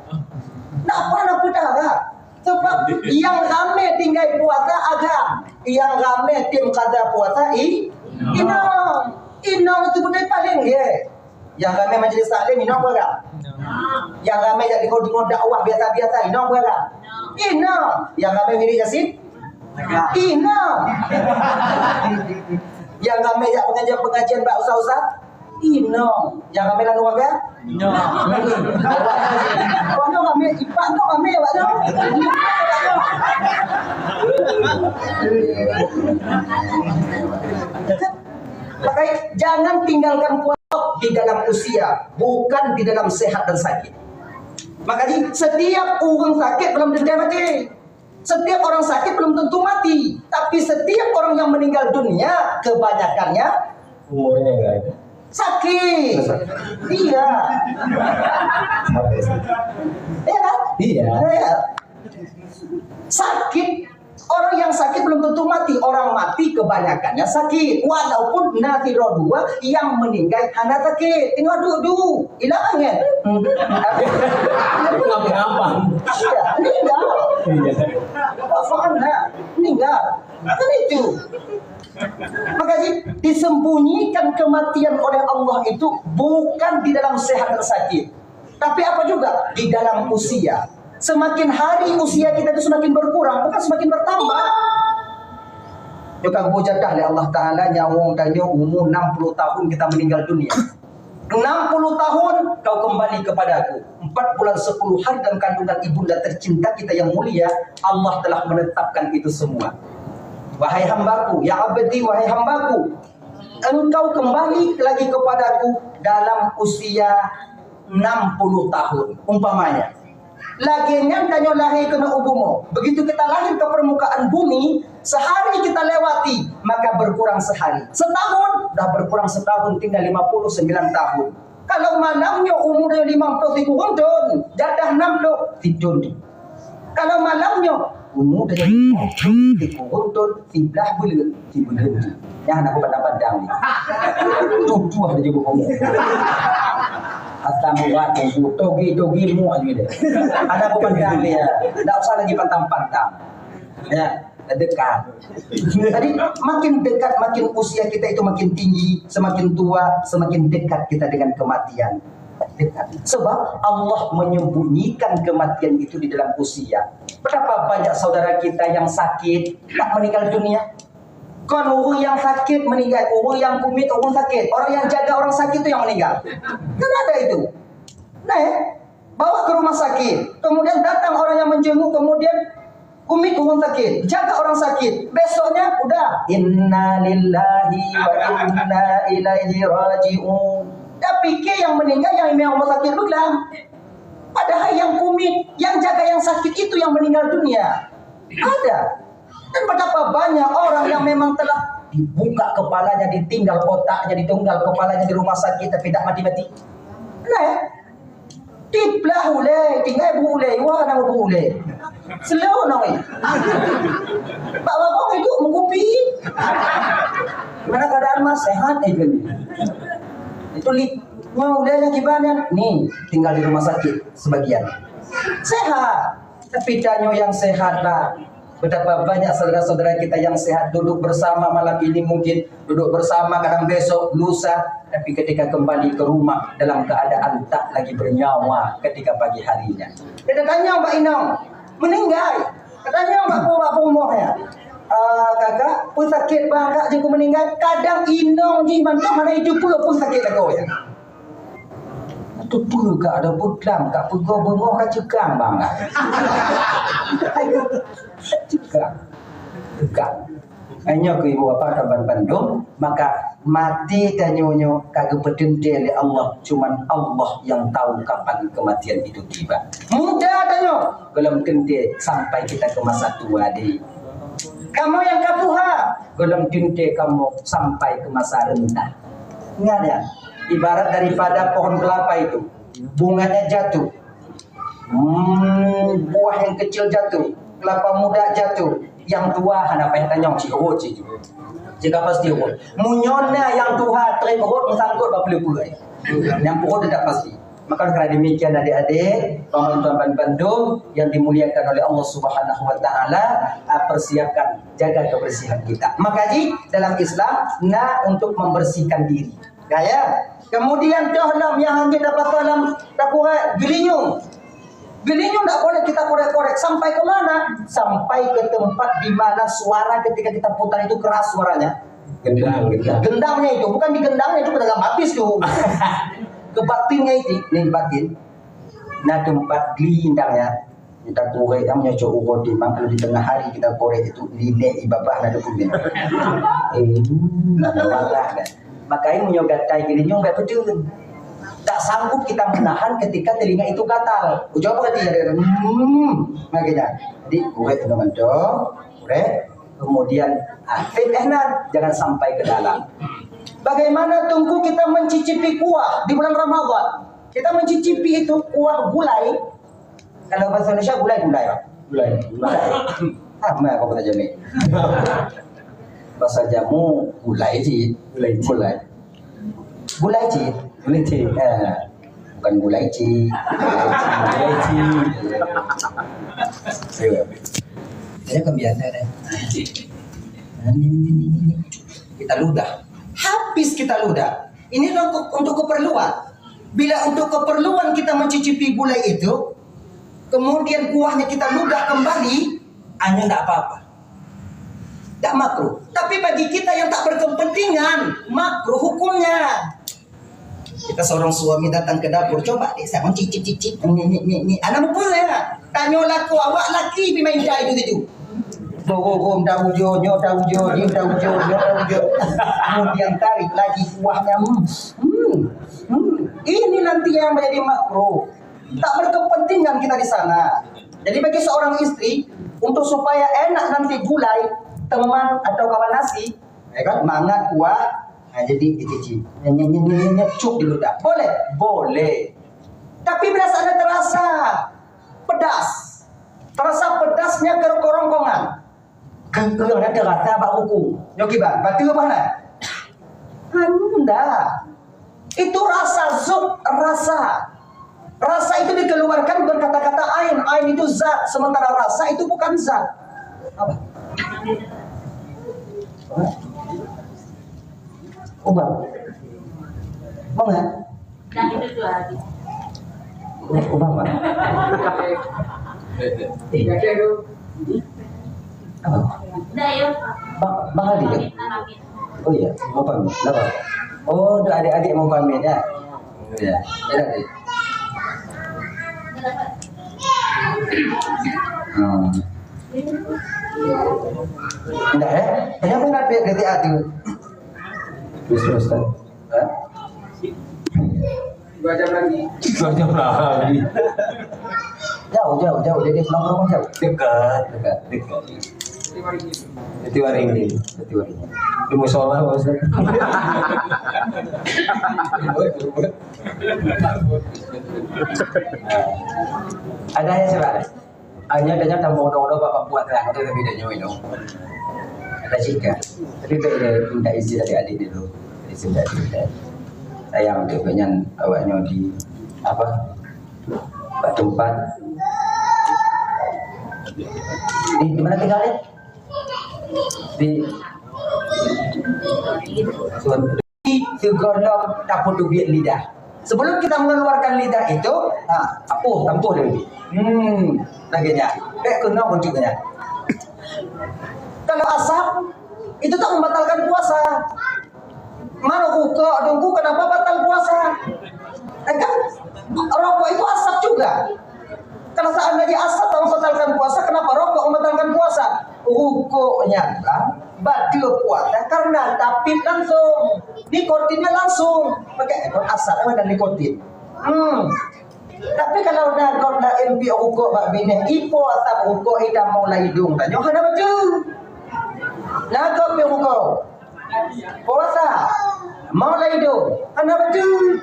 Tak pernah berharap. Sebab yang ramai tinggal puasa agak. Yang ramai tim kata puasa inam itu betul paling dia. Yang ramai majlis taklim inam berapa? Yang ramai jadi kau dakwah biasa-biasa inam berapa? Inam. Yang ramai wirid yasin? Inam. Yang ramai jak pengajian bak usah-usah inam. Yang ramai lalu apa? Inam. Kalau ramai ipak tu ramai awak tu. Makanya jangan tinggalkan puasa di dalam usia, bukan di dalam sehat dan sakit. Makanya setiap orang sakit belum tentu mati. Setiap orang sakit belum tentu mati, tapi setiap orang yang meninggal dunia kebanyakannya Umurnya enggak ada. sakit. Iya. Iya kan? Iya. Iya. Sakit. Orang yang sakit belum tentu mati. Orang mati kebanyakannya sakit. Walaupun Nabi dua yang meninggal hanya sakit. Tengok duduk. Hilang kan? Ngapa-ngapa. Iya. Meninggal. Faham meninggal. Kan itu. Makanya disembunyikan kematian oleh Allah itu bukan di dalam sehat dan sakit. Tapi apa juga? Di dalam usia. Semakin hari usia kita itu semakin berkurang, bukan semakin bertambah. Juga bujadah oleh Allah Ta'ala nyawang dan umur 60 tahun kita meninggal dunia. 60 tahun kau kembali kepadaku. 4 bulan 10 hari dalam kandungan ibunda tercinta kita yang mulia. Allah telah menetapkan itu semua. Wahai hambaku, ya abdi, wahai hambaku, engkau kembali lagi kepadaku dalam usia 60 tahun umpamanya. Laginya tanya lahir kena ubumu. Begitu kita lahir ke permukaan bumi, sehari kita lewati, maka berkurang sehari. Setahun, dah berkurang setahun, tinggal 59 tahun. Kalau malamnya umurnya 50 dikurun, jadah 60 ditunduk. Kalau malamnya umur dia dikurun, sebelah bulan, yang nak pandang-pandang ni. Tujuh ada juga ngomong. Asam urat togi mu aja deh. Ada pandang dia. Tak usah lagi pantang-pantang. Ya, dekat. Jadi makin dekat, makin usia kita itu makin tinggi, semakin tua, semakin dekat kita dengan kematian. Dekat. Sebab Allah menyembunyikan kematian itu di dalam usia. Berapa banyak saudara kita yang sakit tak meninggal dunia? Kan orang yang sakit meninggal, orang yang kumit orang sakit, orang yang jaga orang sakit itu yang meninggal. Kan ada itu. Nah, bawa ke rumah sakit, kemudian datang orang yang menjenguk, kemudian kumit orang sakit, jaga orang sakit. Besoknya udah inna lillahi wa inna ilaihi raji'un. Dah fikir yang meninggal yang rumah sakit belang. Padahal yang kumit, yang jaga yang sakit itu yang meninggal dunia. Ada. Dan betapa banyak orang yang memang telah dibuka kepalanya, ditinggal otaknya, ditunggal kepalanya di rumah sakit tapi tak mati-mati. Nah, tiplah ulai, tinggal ulai, wah nama ulai. Selalu nang. Bapak itu mengupi Gimana keadaan Mas? Sehat itu. Itu mau udah gimana? Nih, tinggal di rumah sakit sebagian. Sehat. Tapi tanyo yang sehat lah. Betapa banyak saudara-saudara kita yang sehat duduk bersama malam ini mungkin duduk bersama kadang besok lusa, tapi ketika kembali ke rumah dalam keadaan tak lagi bernyawa ketika pagi harinya. Kita tanya Mbak Inong meninggal. Katanya Mbak Pumoh ya. Kakak pun sakit bangga je ku meninggal. Kadang Inong ji mantap mana itu pun sakit aku ya. Tu pun kak ada budlam kak pego bengok kak cekang bang. Cekang. Hanya ke ibu bapa kaban Bandung maka mati tanyonyo kagak pedente oleh Allah cuman Allah yang tahu kapan kematian itu tiba. Muda tanyo belum kente sampai kita ke masa tua deh. Kamu yang katuha belum kente kamu sampai ke masa rendah. Ingat ya. Ibarat daripada pohon kelapa itu, bunganya jatuh, buah yang kecil jatuh, kelapa muda jatuh, yang tua apa yang tanya cikgu jika pasti urut, munyona yang tua terikut mesangkut berpuluh-puluh, yang pokok tidak pasti. Maka karena demikian adik-adik, teman-teman Bandung yang dimuliakan oleh Allah Subhanahu Wa Taala, persiapkan jaga kebersihan kita. Maka dalam Islam, untuk membersihkan diri. Gaya. Kemudian dalam yang hanya dapat dalam tak korek gilinyung. Gilinyung tak boleh kita korek-korek sampai ke mana? Sampai ke tempat di mana suara ketika kita putar itu keras suaranya. Gendangnya itu bukan di gendangnya itu dalam habis tuh. Ke batinnya itu, nih batin. Nah tempat gelindangnya kita korek yang punya cowok di kalau di tengah hari kita korek itu linek ibabah ada punya. Makanya menyogatai dirinya nggak betul. Tak sanggup kita menahan ketika telinga itu gatal. Ucap apa dia? Makanya, jadi gue teman dong, kemudian jangan sampai ke dalam. Bagaimana tunggu kita mencicipi kuah di bulan Ramadan? Kita mencicipi itu kuah gulai. Kalau bahasa Indonesia gulai. Sama apa bahasa Jawa? Bahasa jamu gulai cit. Bukan gulai cit. Saya kebiasa deh. Kita ludah. Habis kita ludah. Ini untuk keperluan. Bila untuk keperluan kita mencicipi gulai itu, kemudian kuahnya kita ludah kembali, hanya tidak apa-apa. Tak makruh. Tapi bagi kita yang tak berkepentingan, makruh hukumnya. Kita seorang suami datang ke dapur, coba deh saya mencicip-cicip. Ini anak pun ya. Tanya laku awak laki bimain dah itu. Bohong daun jo. Kemudian tarik lagi kuahnya. Ini nanti yang menjadi makruh. Tak berkepentingan kita di sana. Jadi bagi seorang istri, untuk supaya enak nanti gulai, teman atau kawan nasi, ya kan, mangat kuah, jadi dicicip, nyecuk di ludah, boleh. Tapi bila ada terasa pedasnya ke kerongkongan, ada terasa bak hukum, nyoki bang, batu mana? Anda, itu rasa rasa itu dikeluarkan bukan kata-kata ain itu zat, sementara rasa itu bukan zat. Apa? Ubah. Mau nggak? Yang itu dua hari. Ubah apa? Apa? Udah yuk. Bang Aldi ya? Oh iya, mau pamit. Apa? Oh, udah adik-adik mau pamit ya? Ya, adik. Enggak ya? Kenapa enggak berarti adu? Terus kan? Hah? 2 jam lagi. Jauh. Jadi pulang ke rumah jauh. Dekat. Jadi waringin. Di musola Ustaz. Ada ya coba. Hanya tamu dodo bapak buat yang itu tapi dia nyoy dong. Ada jika. Tapi baik dia minta izin dari adik dulu. Izin dari adik. Sayang tu banyak awaknya di apa? Tempat. Di mana tinggalnya? Di golok dapur duit lidah. Sebelum kita mengeluarkan lidah itu, tampuh dulu. Laganya. Kena pun juga. Kalau asap itu tak membatalkan puasa. Mana buka tunggu kenapa batal puasa? Kan rokok itu asap juga. Kalau seandainya asap tak membatalkan puasa, kenapa rokok membatalkan puasa? Rokoknya batal puasa karena tapit langsung, nikotinnya langsung. Pakai asap ada nikotin. Tapi kalau dah kau dah MP rokok bak bini, ipo atap rokok ida mau laidung tanya ada betul. Nak kau rokok. Puasa mau laidung, ada betul.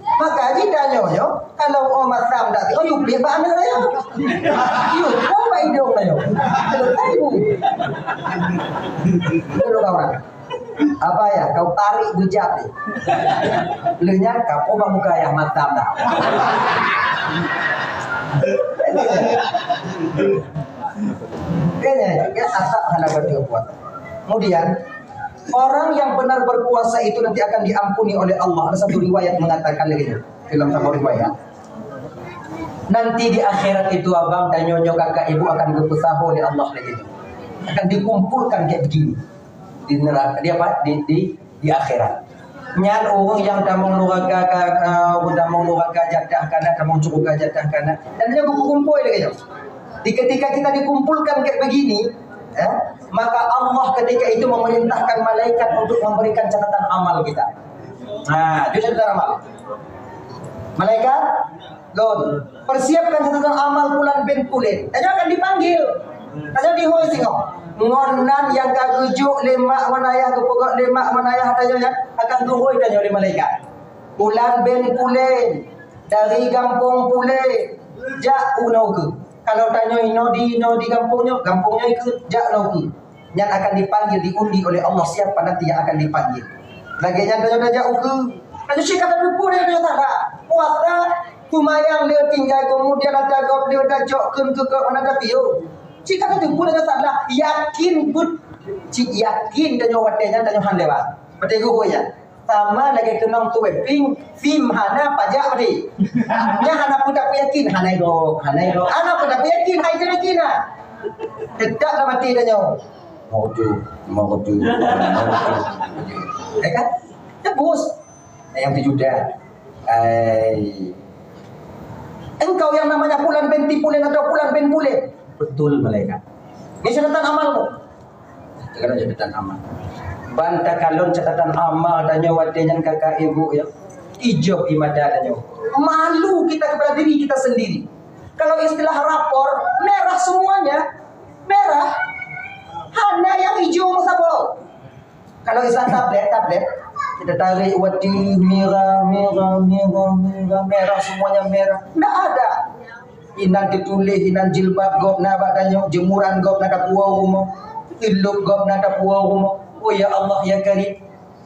Maka haji tanya yo, kalau Omar Sam dak oh you beli mana saya? You kau laidung tanya. Kalau tahu. Kalau kawan. Apa ya kau tarik bujak ni lenyap kau mau muka yang matam dah kayaknya ya asap hendak berbuat. Kemudian orang yang benar berpuasa itu nanti akan diampuni oleh Allah. Ada satu riwayat mengatakan lagi dalam satu riwayat nanti di akhirat itu abang dan nyonya kakak ibu akan berpesaho oleh Allah lagi akan dikumpulkan kayak begini di neraka di akhirat. Nyan orang yang damang nuraga jadah kana damang cukup jadah kana dan dia kumpul lagi. Di ketika kita dikumpulkan kayak begini, maka Allah ketika itu memerintahkan malaikat untuk memberikan catatan amal kita. Nah, itu catatan amal. Malaikat, Lord, persiapkan catatan amal bulan ben kulit. Dan akan dipanggil. Tanya di hoi singok. Ngonan yang kagujuk lemak manayah ke pokok lemak manayah tanya akan tuhoi tanya oleh malaikat. Bulan ben pule dari kampung pule jak unoku. Kalau tanya ino di kampungnya ikut jak unoku. Yang akan dipanggil diundi oleh Allah siapa nanti yang akan dipanggil. Lagi yang tanya jak uku. Tanya si kata dupu dia tak puasa kumayang dia tinggal kemudian ada gop dia dah jokkan ke mana ada piu. Cik kata tu pun ada salah yakin but cik yakin dan nyawadenya dan nyawan lewat. Betul ke ya? Sama lagi kenong tu film hana pajak tadi. Nya hana pun tak yakin hana go. Ana pun tak yakin hai jadi kina. Dekat dah mati dah nyaw. Mau tu. Kan? Tebus. Yang tu juga. Engkau yang namanya bulan benti pulen atau bulan ben pulen. Betul malaikat. Ini catatan amalmu. Sekarang catatan amal. Banta kalon catatan amal dan nyawa dengan kakak ibu ya. Ijo imadah dan nyawa. Malu kita kepada diri kita sendiri. Kalau istilah rapor merah semuanya, merah. Hanya yang hijau musabok. Kalau istilah tablet kita tarik wadi merah semuanya merah. Tidak ada. Inan ditulis, inan jilbab gop na badannya, jemuran gop na dapuau rumah, iluk gop na dapuau rumah. Oh ya Allah ya Karim,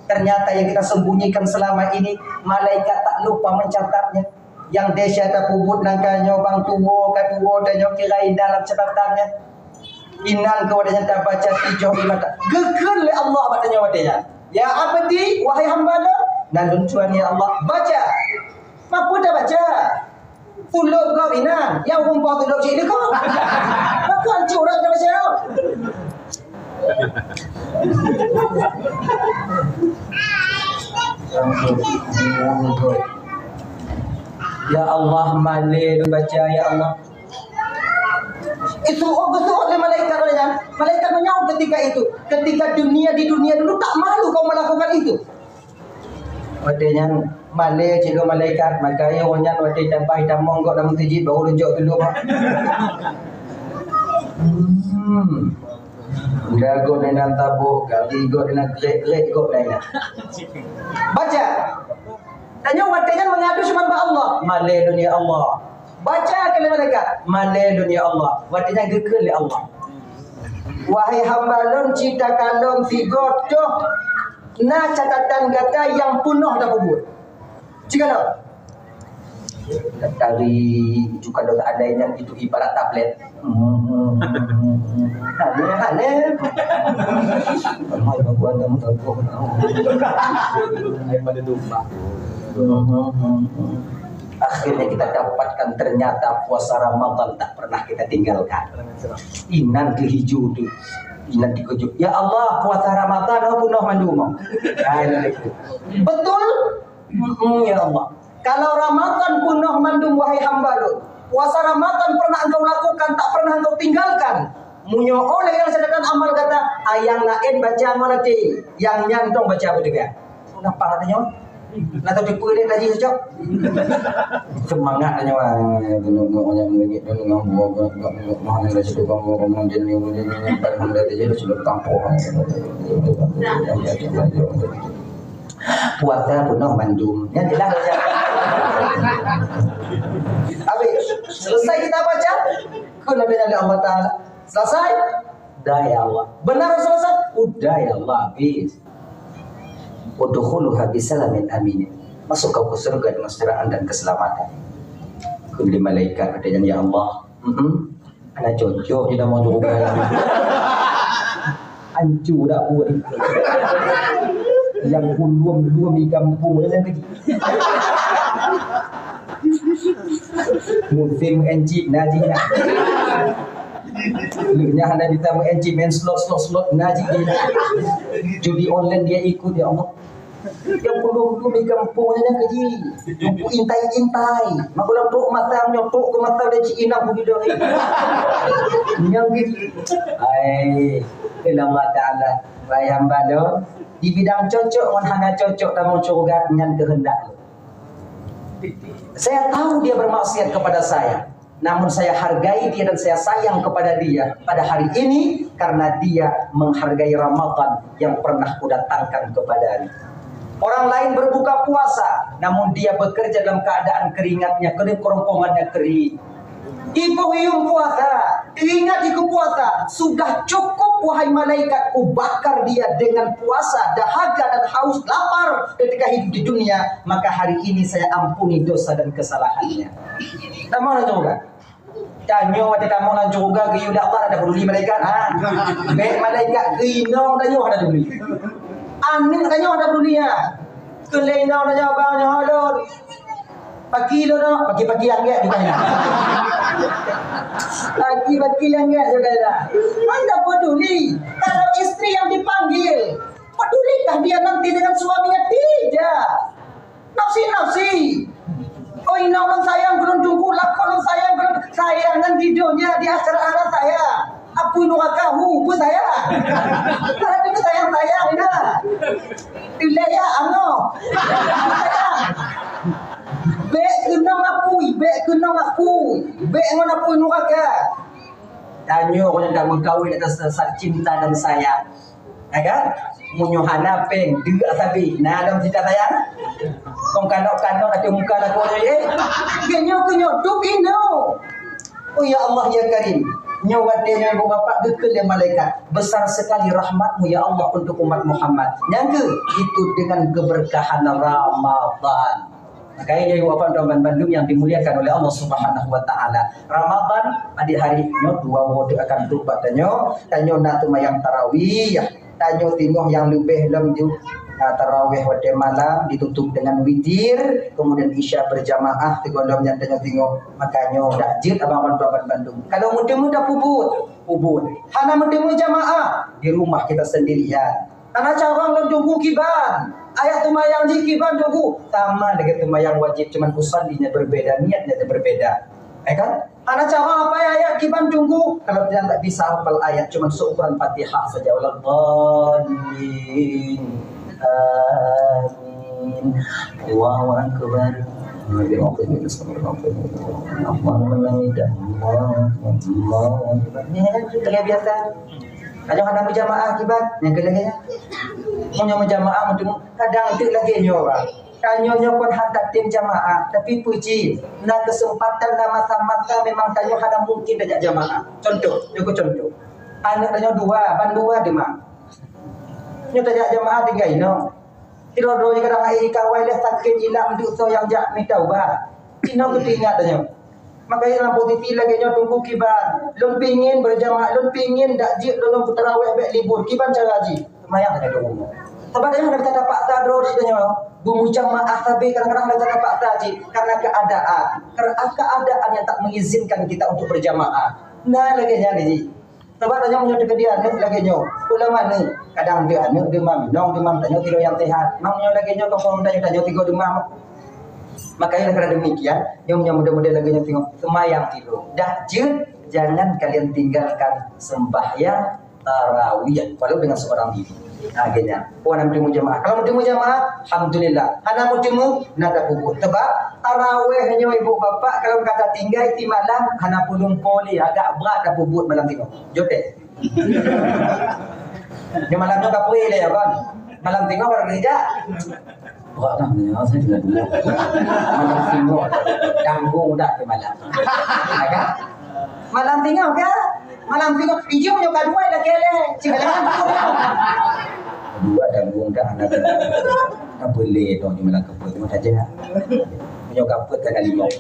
ternyata yang kita sembunyikan selama ini malaikat tak lupa mencatatnya. Yang desa tak pubut nangkanya bang tuwo dan yang kirain dalam catatannya. Inan kewadanya tak baca tijoh imata. Geger le Allah badannya wadanya. Ya abadi wahai hamba dan tuan ya Allah baca. Mampu dah baca. Tuluk kau inan, yang rumpah tuluk cik ni kau. Aku hancur dah macam mana? Ya Allah malih baca ya Allah. Itu betul oleh malaikat olehnya. Malaikat menyaut ketika itu. Ketika di dunia dulu tak malu kau melakukan itu. Wadanya malai cikgu malaikat maka ya orangnya wadai tambah hitam monggok dalam tijib baru runjuk dulu. Dago dengan tabuk, gali go dengan grek go dengan. Baca. Tanya wadanya mengadu cuma Allah. Malai dunia Allah. Baca kalimat malaikat. Malai dunia Allah. Wadanya gekel Allah. Wahai hambalon cita kalon sigodoh na catatan kata yang penuh dah bubur. Jika dah dari juga dah ada yang itu ibarat tablet. Ada. Mai baguan kamu tahu. Ai pada domba. Akhirnya kita dapatkan ternyata puasa Ramadan tak pernah kita tinggalkan. Inan ke hijau tu. Inan dikujuk. Ya Allah, puasa Ramadan aku noh mandumo. Betul? Ya Allah. Kalau Ramadan pun noh mandum wahai hamba lu. Puasa Ramadan pernah engkau lakukan, tak pernah engkau tinggalkan. Munyo oleh yang sedangkan amal kata ayang lain baca manati, yang nyantong baca apa juga. Kenapa katanya? Nak tahu dipulik tadi sejak semangat tanya wah tengok lagi dan ngomong mahal dah situ kamu ngomong jenis ni pada dia sudah kampung puasa penuh mandum yang jelas saja. Habis selesai kita baca kena dengan Allah Taala selesai dah ya Allah benar selesai udah ya Allah habis. Udkhuluha bisalamin amin. Masuk kau ke surga dengan keselamatan dan keselamatan. Kuli malaikat katanya ya Allah. Ana cocok je dah mau juga. Ancu dah buat. Yang puluh di kampung yang kecil. Musim encik najinya. Lunya anda bisa mengencik main slot naji dia. Judi online dia ikut ya Allah. Yang belum di kampungnya keji. Intai. Makulah tok mata nyotok ke mata dia cik inang begitu. Yang keji. Ai, Allah Taala bayang balo di bidang cocok mun hana cocok tamu curgat nyan kehendak. Saya tahu dia bermaksiat kepada saya. Namun saya hargai dia dan saya sayang kepada dia pada hari ini karena dia menghargai Ramadan yang pernah kudatangkan kepadanya. Orang lain berbuka puasa, namun dia bekerja dalam keadaan keringatnya, kerongkongannya kering. Ibu hiung puasa, ingat iku puasa, sudah cukup wahai malaikat ku bakar dia dengan puasa, dahaga dan haus lapar ketika hidup di dunia, maka hari ini saya ampuni dosa dan kesalahannya. Tak mau juga. Tanyo ada tamu nan juga ke yuda Allah ada peduli malaikat ha. Baik malaikat kino tanyo ada peduli. Aning tanyo ada peduli ya. Keleno na jawab halon. Pagi lo no, pagi-pagi yang enggak ditanya. Pagi-pagi yang enggak saudara. Anda peduli kalau istri yang dipanggil. Pedulikah dia nanti dengan suaminya? Tidak. Nafsi-nafsi. Oh inawan sayang belum jungku lakon sayang belum sayangan videonya di acara anak saya. Apu nuakahu bu saya. Karena itu sayang ina. Ilaya ano. Be kenang apui. Be ngon apui nuaka. Tanyo ko nang magkawin atas dasar cinta dan sayang. Agar munyuhana peng dua sabi. Nah dalam cinta sayang. Kong kanok-kanok ada muka nak kau kenyo tu ino. Oh ya Allah ya Karim, nyawa dia ibu bapa gekal yang malaikat. Besar sekali rahmatmu ya Allah untuk umat Muhammad. Yang itu dengan keberkahan Ramadan. Makanya ibu bapa Ramadan Bandung yang dimuliakan oleh Allah Subhanahu Wa Taala. Ramadan pada hari nyo dua mode akan tubat tanyo natu mayang tarawih, tanyo timoh yang lebih lembut. Tarawih pada malam ditutup dengan witir, kemudian isya berjamaah tegolong yang tengok makanya dak jid abang Bandung. Kalau muda-muda pubut. Hana muda jamaah di rumah kita sendirian. Karena cabang dan tunggu kiban. Ayat tumayang di kiban tunggu sama dengan tumayang wajib, cuman usallinya berbeda, niatnya berbeda. Kan? Anak cabang apa ya ayat kiban tunggu kalau dia tak bisa hafal ayat cuman seukuran Fatihah saja waladhdallin. Amin. Allahu akbar. Ini biasa. Kadang ada berjamaah akibat yang kelengnya. Punya berjamaah untuk kadang itu lagi nyoba. Kanyonya pun hantar tim jamaah, tapi puji, kesempatan dan masa-masa memang kanyo ada mungkin banyak jamaah. Contoh. Anak tanya dua, bandua demam. Nyo tanya jemaah tinggal ino. Tirodo ni kadang ai kawai dah sakit hilang untuk so yang jak mi taubat. Ino ketingat tanya. Makanya dalam posisi lagi nyo tunggu kiban. Lun pingin berjamaah, lun pingin dak jik lun tarawih baik libur. Kiban cara haji. Semayang tanya dulu. Sebab dia nak kata paksa drone tanya. Bermucam maaf tapi kadang-kadang kita dapat haji karena keadaan yang tak mengizinkan kita untuk berjamaah. Nah lagi ni. Sebab tanya punya dekat dia anak lagi nyo. Ulama ni kadang dia anak demam, nong demam tanya tidur yang sehat. Mau nyo lagi nyo kau tanya tiga demam. Makanya kerana demikian, yang punya muda-muda lagi nyo tengok semayang tidur. Dah jangan kalian tinggalkan sembahyang tarawih walau dengan seorang diri. Akhirnya, puan nak bertemu jemaah. Kalau bertemu jemaah, alhamdulillah. Hana bertemu, nada pupuk. Sebab tarawih hanya ibu bapa kalau kata tinggal di malam, hana pulung poli agak berat dah pupuk malam tengok. Jodoh. Di malam tu kapri le kan. Malam tengok orang gereja. Berat dah ni, saya juga dulu. Malam tengok, tanggung dah di malam. Agak. Malam tengok ke? Malam tengok hijau punya kedua dah kele. Cigalan kedua tanggung dah anak. Tak boleh dong di malam keput tu saja. Munyo kaput kan lima.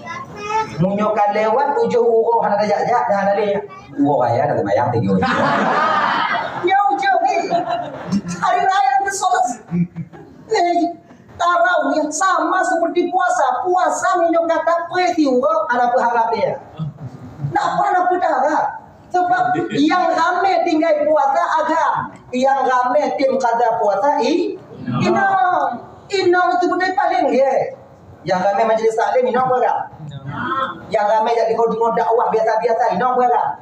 Munyo kan lewat 7 urang hana jajak dah ada dia. Urang raya dah bayang 3 urang. Jauh ni. Hari raya ni solat. Tarawih sama seperti puasa. Puasa munyo kata peristiwa ada berharap dia. Nak apa berharap? Sebab yang ramai tinggal puasa agam, yang ramai tim kada puasa inang itu benda paling ye. Yang ramai majlis taklim inang berapa? Yang ramai jadi kau dengar dakwah biasa-biasa inang berapa?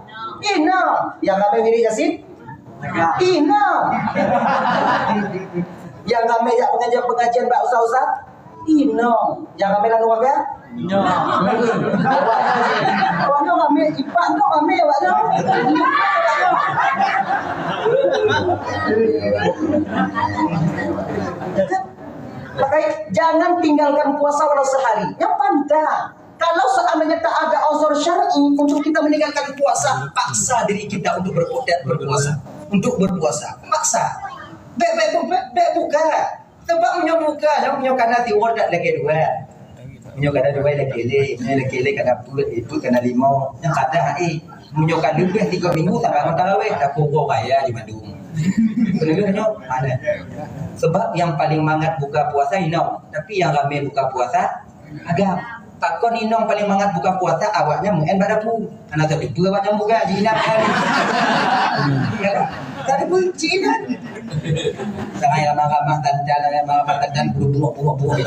Inang. Yang ramai wirid yasin? Inang. Yang ramai jak pengajian bab usah-usah? Inang. Yang ramai lalu warga? Orang ramai ipak tu ramai awak tu. Makanya jangan tinggalkan puasa walau sehari. Yang pantang. Kalau seandainya tak ada uzur syar'i untuk kita meninggalkan puasa, paksa diri kita untuk berpuasa. Untuk berpuasa, paksa. Baik buka. Sebab menyobuka, dan menyokan hati orang lagi dua. Menyokan dua lagi kena puluh itu kena 5. Yang kata menyokan lebih 3 minggu tak bangun tarawih, tak pukul raya di Bandung. Sebenarnya mana? Sebab yang paling mangat buka puasa inong, tapi yang ramai buka puasa agak. Takkan inong paling mangat buka puasa awaknya mungkin pada pu. Anak tadi dua macam buka Cina kan. Ya kan? Tadi pun Cina. Sangai lama-lama tandan bunga-bunga.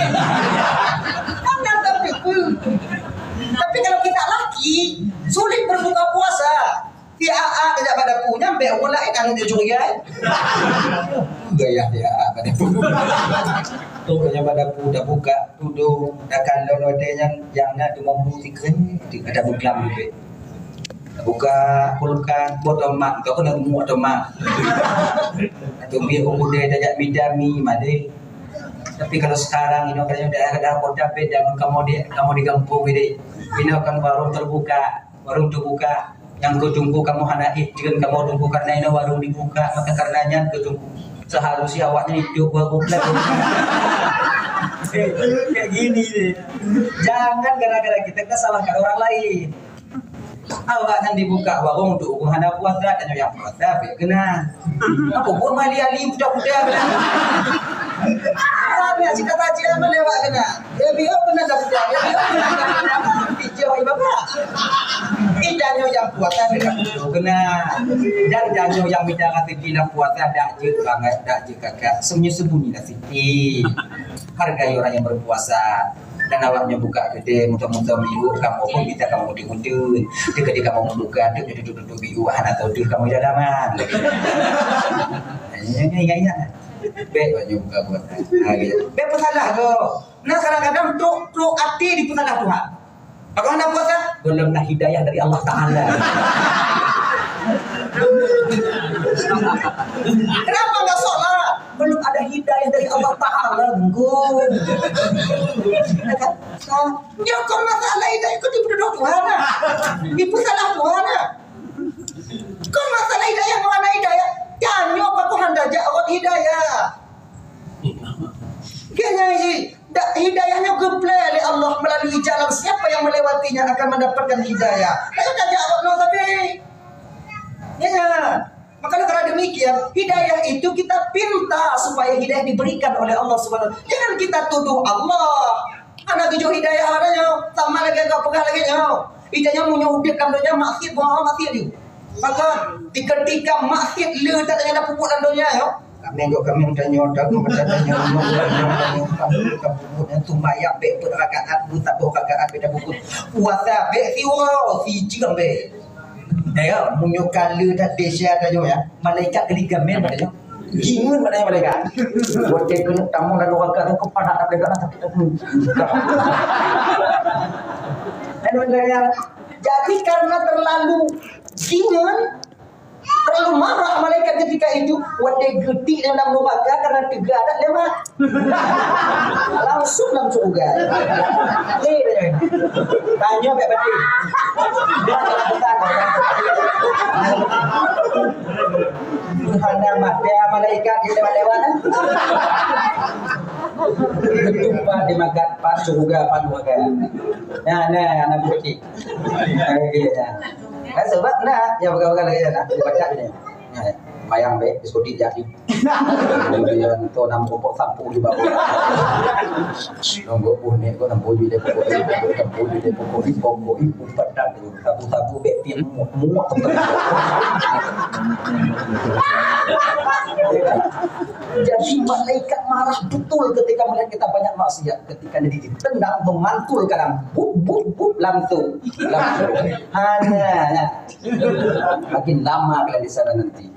Anak tapi pun. Tapi kalau kita laki sulit berbuka puasa. TAA tidak pada punya, sampai orang lain kan dia curiga. Gaya dia pada pun. Tu kena pada pun dah buka tudung, dah kalau ada yang nak tu membuktikan ada buklam juga. Buka pulkan botol mak, kau kena muat mak. Atau biar orang dah midami made. Tapi kalau sekarang ini kalau dah kota beda kamu di kampung ini akan warung terbuka, yang kau tunggu kamu hanaik dengan kamu tunggu karena ini warung dibuka, maka karenanya kau tunggu seharusnya awaknya hidup baru kayak gini deh. Jangan gara-gara kita salahkan orang lain. Awaknya dibuka warung untuk hana puasa dan yang puasa kena apa pun mali ali budak-budak kena. Ada cita-cita melewat kena. Dia biar benar dah budak. Hijau ibadah. Jangan yang puasa dengan kena. Dan jangan yang bicara segala puasa dak je banget, dak je kakak. Sembunyi-sembunyi lah sikit. Hargai orang yang berpuasa. Dan awaknya buka kedai muntah-muntah biu, kamu pun kita kamu muntah-muntah. Ketika kamu membuka, duduk biu, atau duduk kamu jalanan. Ingat-ingat. Baik banyak buka puasa. Baik pesalah kau. Nah kadang-kadang tu hati di pesalah Tuhan. Bagaimana puasa? Belum nak hidayah dari Allah Ta'ala. Kenapa enggak sholat? Belum ada hidayah dari Allah Ta'ala. Ya kau masalah hidayah itu di Tuhan. Di pesalah Tuhan. Kau masalah hidayah mana hidayah? Tanya apa kau hendak jawab hidayah? Kayaknya sih, hidayahnya geplay oleh Allah melalui jalan siapa yang melewatinya akan mendapatkan hidayah. Saya tak jawab no tapi, ya. Makanya karena demikian, hidayah itu kita pinta supaya hidayah diberikan oleh Allah Subhanahu. Jangan kita tuduh Allah. Anak tujuh hidayah adanya, sama lagi kau pegang lagi nyo. Hidayah punya udip kandonya maksiat, bawa maksiat dia. Maka ketika maksiat le tak ada pupuk kandonya yo. Kami tanya kemudian tumbaya be berakaat buta berakaat beda buku. Puasa be siwa si jam be. Ya, munyo kala dah desa aja ya. Malaikat geligamen aja. Jingun pada malaikat. Buat dia kena tamu dan orang kata kepada tak malaikat tak. Jadi karena terlalu jingun, terlalu marah malaikat ketika itu, wadai getik dalam neraka karena tiga ada lewat. Langsung dalam surga. Tanya baik betul. Dia adalah petang. Hanya mata malaikat di lewat-lewat. Berjumpa di magat pas surga panuaga. Nah, anak putih. Kan sebab nak, ya bukan lagi nak dibaca ni. Bayang be, diskusi jadi. Kemudian tu nam pokok sapu di bawah. Nunggu pun ni, kau nam baju dia pokok ibu padan tu sapu be pin muak. Jadi malaikat marah betul ketika melihat kita banyak maksiat. Ketika dia ditendang memantul kadang bub langsung. Hanya makin lama kalian di sana nanti.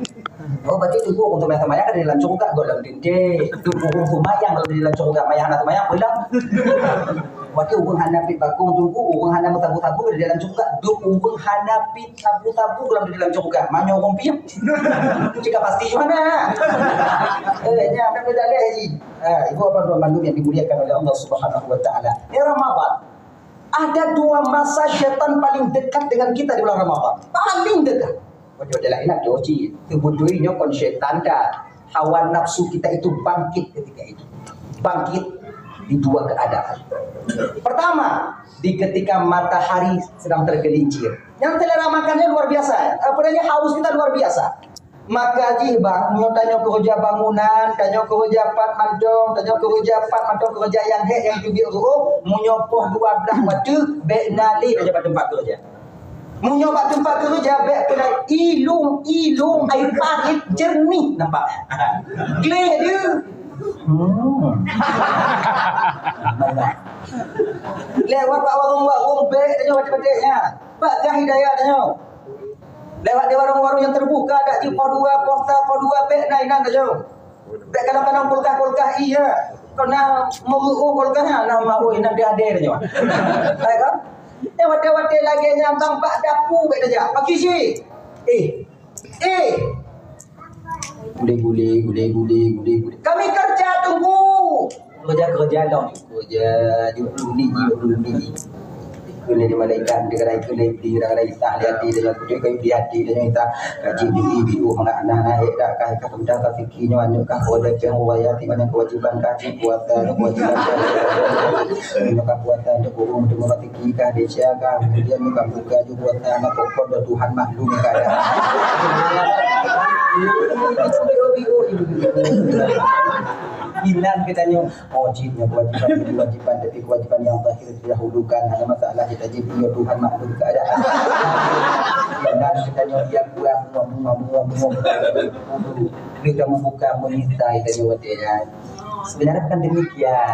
Oh berarti tunggu untuk mayang kan di dalam surga gue dalam dinding. Tunggu mayang kalau di dalam surga mayang atau mayang pulang. Waktu uang hanapi bakung tunggu uang hanapi tabu-tabu di dalam surga. Uang hanapi tabu-tabu kalau di dalam surga. Manyo rompiam. Jika pasti mana? Nya apa beda lagi? Ibu apa dua mandum yang dimuliakan oleh Allah Subhanahu Wa Taala. Ramadan. Ada dua masa syaitan paling dekat dengan kita di bulan Ramadan. Paling dekat. Waduh adalah enak joci. Tubuh-tubuhnya kon syaitan dah. Hawa nafsu kita itu bangkit ketika itu. Bangkit di dua keadaan. Pertama, di ketika matahari sedang tergelincir. Yang selera makannya luar biasa. Apalagi haus kita luar biasa. Maka bang, mau tanya kerja bangunan, tanya kerja pat mandong, tanya kerja pat mandong kerja yang juga mau nyopoh 12 waktu, baik nali tanya pada tempat kerja. Mau nyoba tempat kerja, baik kena ilung air pahit jernih nampak. Clear dia. Lewat pak warung-warung baik tanya macam-macamnya. Pak dah hidayah tanya. Lewat di warung-warung yang terbuka ada di podua posta podua pek nainan aja. Tak kadang-kadang kulkah iya. Kena mau kulkahnya nah mau ini dia ada aja. Baik kan? Lewat lagi nyambang pak dapu pek aja. Pagi si. Gule. Kami kerja tunggu. Kerja dong. Kerja dulu ni. Kena di malaikat di kedai di kedai tak hati dengan kucing kayu di hati dengan kita kaji di mana anak dah kah kemudian fikirnya mana kah boleh pengwaya di mana kewajiban kaji puasa kewajiban mana puasa untuk burung untuk mematikan kah desa kah kemudian muka buka juga puasa anak pokok dan Tuhan maklum kada hilang katanya wajibnya kewajiban tapi kewajiban yang terakhir didahulukan ada masalah kita jadi Tuhan maklum keadaan dan katanya dia buang kita membuka menyita katanya watanya sebenarnya kan demikian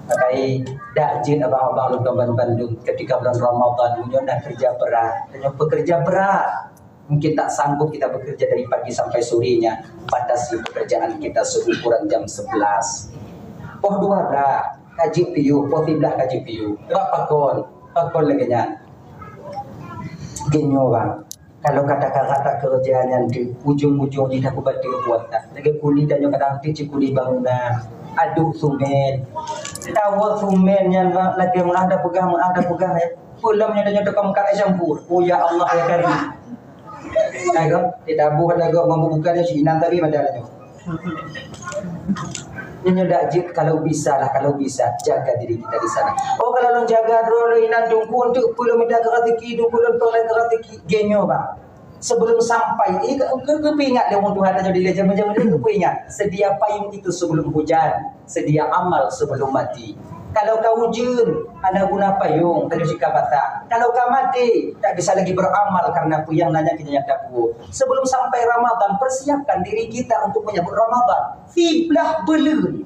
tapi dak jin abang-abang Lukaban Bandung ketika bulan Ramadan punya nak kerja berat katanya bekerja berat mungkin tak sanggup kita bekerja dari pagi sampai sorenya. Batasi pekerjaan kita seukuran jam 11. Oh dua dah. Kaji piu. Oh tibelah kaji piu. Berapa pakon lagi nya. Genyo bang. Kalau kata-kata kerjanya di ujung-ujung ni dah kubat dia buat tak. Lagi kuli dan yang kadang tici kuli bangunan. Aduk sumen. Tahu sumen yang lagi ada pegang ya. Pulamnya dan yang tukang makan campur. Oh ya Allah ya karim. Ayo, ditabuh ada go membukannya si Inan tadi padahal tu. Nyonya dakjit kalau bisa jaga diri kita di sana. Oh kalau lo jaga dulu Inan tunggu untuk pulau minta keratiki, pulau tolak keratiki genyo bang. Sebelum sampai, kepingat dia untuk Tuhan aja di jam-jam ini kepingat. Sedia payung itu sebelum hujan, sedia amal sebelum mati. Kalau kau hujan, anda guna payung, tadi jika bata. Kalau kau mati, tak bisa lagi beramal karena puyang nanya kita nyata pu. Sebelum sampai Ramadan, persiapkan diri kita untuk menyambut Ramadan. Fiblah belun.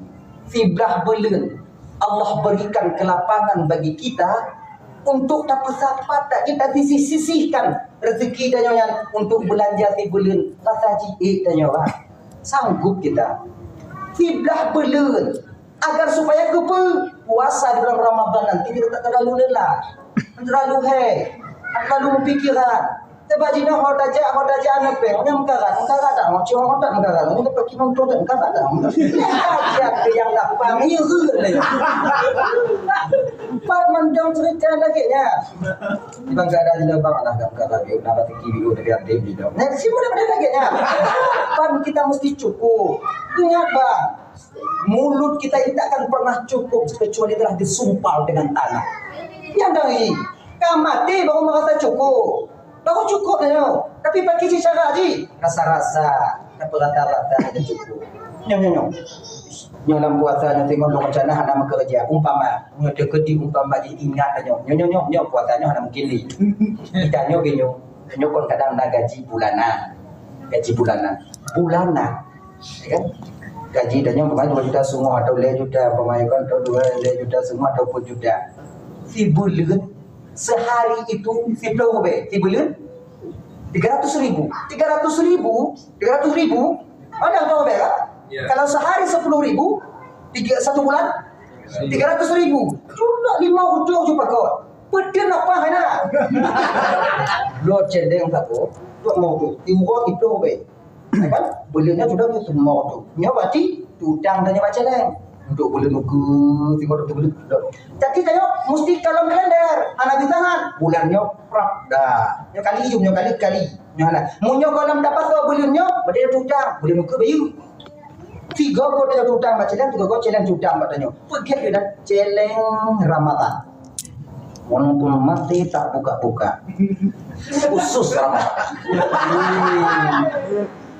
Allah berikan kelapangan bagi kita untuk dapat sahabat kita disisihkan rezeki dan yang untuk belanja di bulan rasa jihad dan nyawa sanggup kita fiblah belun agar supaya puasa di bulan Ramadan nanti kita tak terlalu lelah terlalu terlalu memikirkan Tebaji nak hodaja anak pe, orang mengkarat dah, orang cuma hodat mengkarat, orang pergi nonton tak mengkarat dah. Siapa yang nak paham ya ke? Empat mendang cerita lagi nya. Bang ada jenak bang lah dah mengkarat, dia nak bagi video dari ada video. Nah, siapa dah lagi nya? Pan kita mesti cukup. Ingat bang, mulut kita ini takkan pernah cukup kecuali telah disumpal dengan tanah. Yang dari kamati baru merasa cukup. Baru cukup dah. Tapi pakai cara ji. Rasa-rasa, apa rata-rata dah cukup. Nyong. Nyong dalam puasanya tengok dong macam mana nak kerja. Umpama, nyong deketi umpama ji ingat nyong. Nyong puasanya ada mungkin li. Kita nyong genyo. Nyong kon kadang nak gaji bulanan. Bulanan. Ya kan? Gaji dan nyong kemarin 2 juta semua atau 2 juta pemain kan atau 2 juta semua ataupun juta. Si bulan sehari itu si bulan 300.000 ada tahu berapa? Kalau sehari 10.000 1 bulan 300.000 cuma 5 hujung je pakot pedih apa kena lo cendeng satu lo mau tu timbul itu be kan bulannya sudah tu semua tu nyawati tudang dan nyawa celeng untuk bulan buku tengok bulan jadi tengok mesti kalau kalender anak di tangan bulannya prap dah nyo kali nyo lah munyo kalau dapat ke bulannya benda tudang bulan buku bayu 3 go dia tudang macam 3 go celeng tudang katanya pergi dah celeng Ramadan walaupun mati tak buka-buka khusus Ramadan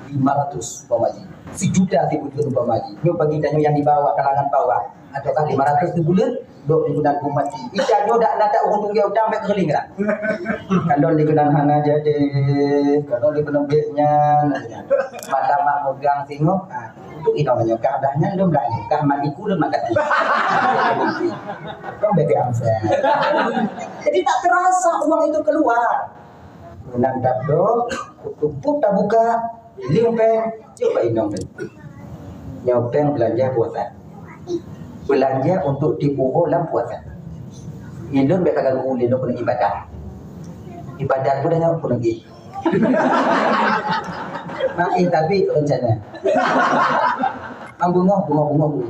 500 pemaji sejuta di bulan pemaji nyo bagi danyo yang di bawah kalangan bawah atau kan 500 di bulan dok di bulan mati ikannya dak ada untung dia utang baik keling lah kalau di bulan hana jadi kalau di bulan beknya pada mak megang tengok untuk inomnya kadahnya belum dah nikah mandiku belum makan dong bebe amsa jadi tak terasa uang itu keluar menandap dok tutup tak buka limpeng coba inong nyopeng belanja puasa belanja untuk dipuho dalam puasa indon mereka ganggu indon pun ibadah pun dah nyamuk pun lagi makin tapi rencana bunga boleh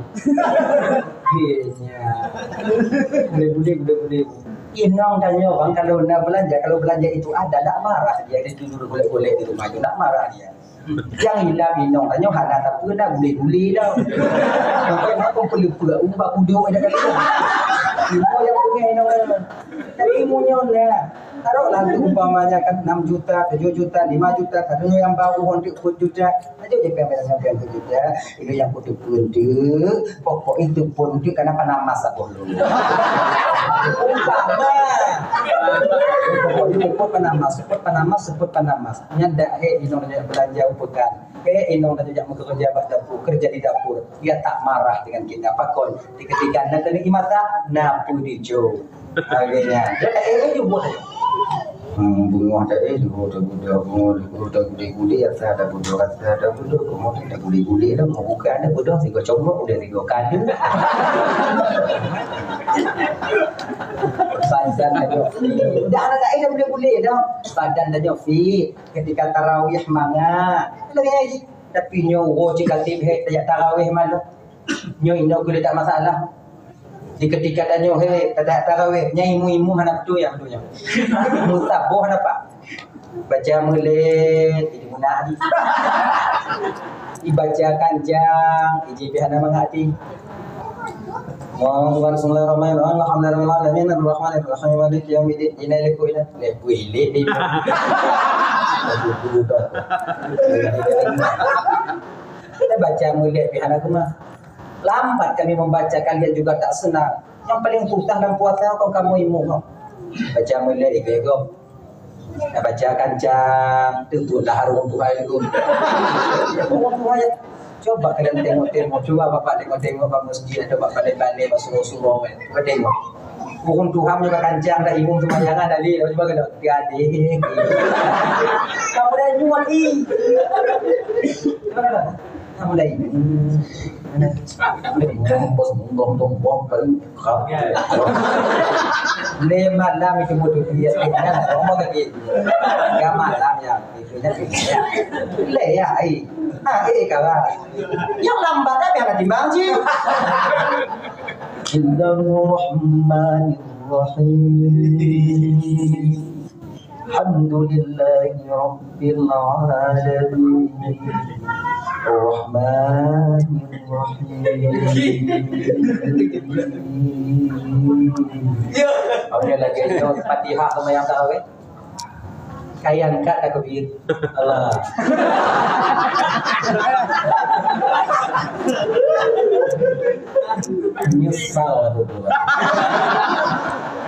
inong tanya orang kalau nak belanja itu ada tak marah dia duduk boleh di rumah itu tak marah dia yang hilang inong tanya hak nak apa dah boleh dah sampai nak perlu pula umpak kuduk ada kali semua yang punya inong tapi munyo lah taruhlah umpamanya kan 6 juta 7 juta 5 juta kadang yang baru untuk 10 juta aja je sampai 10 juta itu yang putih pokok itu pun karena panamas aku dulu umpama pokok panamas sebut panamas nyandak inong belanja upekan inong tidak mau kerja di dapur dia tak marah dengan kita pakon ketika nak kena mata napu di jo akhirnya dia buat bunga tadi bunga ya ada bodoh kemudian ada guli dah mau buka ada bodoh tiga comok udah 3 kali badan aja dah ada ida boleh dah badan aja fit ketika tarawih manga lagi tapi nyo jika tibhe tarawih malu nyo ino boleh tak masalah di ketika danyo tak tarawih nyai imu hana betul ya musabah hana pak baca mulit ini munadi dibaca kanjang iji bihana mangati Bismillahirrahmanirrahim alhamdulillahirabbil alamin arrahmanirrahim maliki yaumiddin inaliku ila leku ile kita baca mulit bihana kuma lambat kami membaca kalian juga tak senang yang paling susah dan puasa kau kamu imu baca mulit ego baca kancang tentulah harum Tuhan itu coba kalian tengok-tengok coba bapak tengok-tengok pak masjid ada bapak balik pak suruh-suruh coba tengok bukan Tuhan juga kancang dah imum semua jangan tadi coba kena hati-hati kamu dah jual kamu dah bos bomครับเลมาลามีมุตุที่นั่นผมก็กินกามาลามอย่างนี่นั่นเลยอ่ะไอ้กะว่าyang lambat tapi ada timbang sih Bismillahirrahmanirrahim Alhamdulillahi Rabbil Alamin Ar-Rahmanirrahim Oke lagi itu Fatihah sama yang tahu kayak angkat aku bir Allah nyesal aku tuh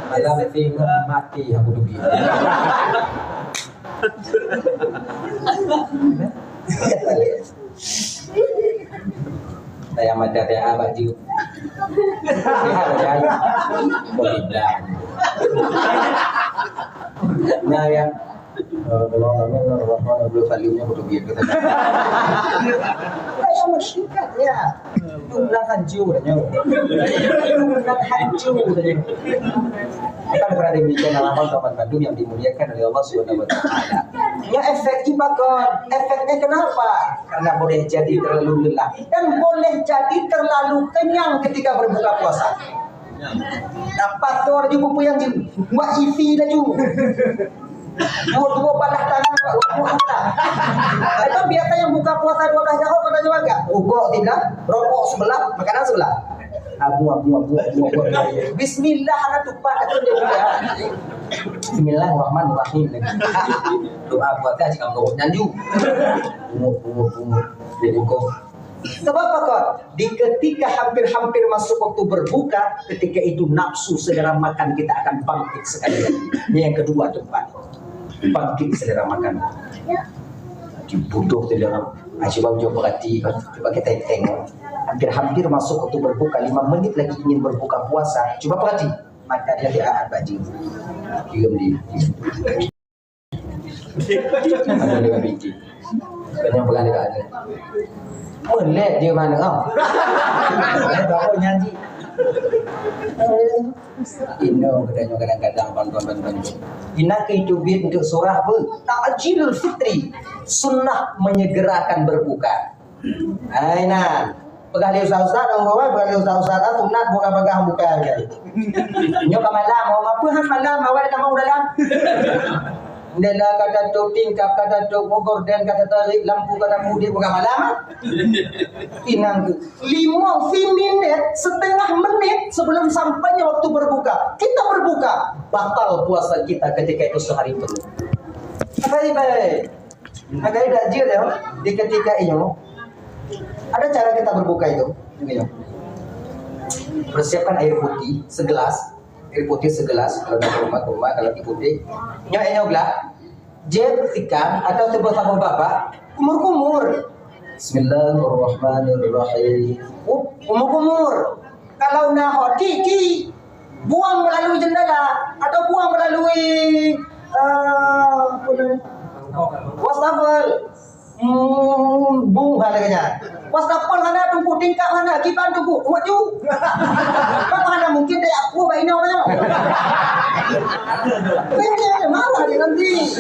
malah lebih mati aku tuh bir saya mada teh abah jiu ya boleh bilang nah ya belum valuenya udah gitu kayak masyarakat ya jumlah hancur jumlah hancur kita pernah demikian dalam teman Bandung yang dimuliakan oleh Allah Subhanahu wa taala. Ya efeknya kenapa? Karena boleh jadi terlalu lelah dan boleh jadi terlalu kenyang ketika berbuka puasa. Dapat tuh juga pupuk yang buat isi laju. Dua balah tangan buat itu biasa yang buka puasa 12 jam pada juga enggak? Rokok tidak, rokok sebelah, makanan sebelah. Abu. Bismillah anak tupat atau dia juga. Bismillahirrahmanirrahim. Doa puasa jika mau nyanju. Umur. Jadi kok. Sebab apa? Di ketika hampir masuk waktu berbuka, ketika itu nafsu selera makan kita akan bangkit sekali lagi. Ini yang kedua tempat. Bangkit selera makan. Dibutuh selera. Coba perhati, coba kita tengok. Hampir masuk waktu berbuka 5 menit lagi ingin berbuka puasa. Coba perhati, maka dia tidak baju. Diam di. Ada dengan biji. Banyak pegang dekat ada. Melek dia mana kau? Bawa nyanyi. Ino kadang-kadang kawan-kawan. Ina kehidupan untuk surah apa? Ta'jilul fitri. Sunnah menyegerakan berbuka. Aina. Pegang dia ustaz-ustaz dong bawa, pegang dia ustaz-ustaz sunat bukan pegang buka aja. Nyo ka malam, mau apa han malam, awak dah mau dalam. Nela kata tu tingkap kata tu gorden kata tarik lampu kata mudi bukan malam. Inang 5 menit, setengah menit sebelum sampainya waktu berbuka. Kita berbuka, batal puasa kita ketika itu sehari penuh. Baik. Agak tidak jil ya, di ketika ini ada cara kita berbuka itu. Persiapkan air putih segelas. Kalau nak rumah kalau di putih. Nyok lah. Jeb ikan atau tebal sama bapak. Kumur. Bismillahirrahmanirrahim. Kumur. Kalau nak hoti, buang melalui jendela atau buang melalui wastafel. Bung halanya. Wastafel hana tunggu tingkap hana kipan tunggu. Buat ju. Apa hana mungkin dia aku baik ini orangnya. Ini marah dia nanti.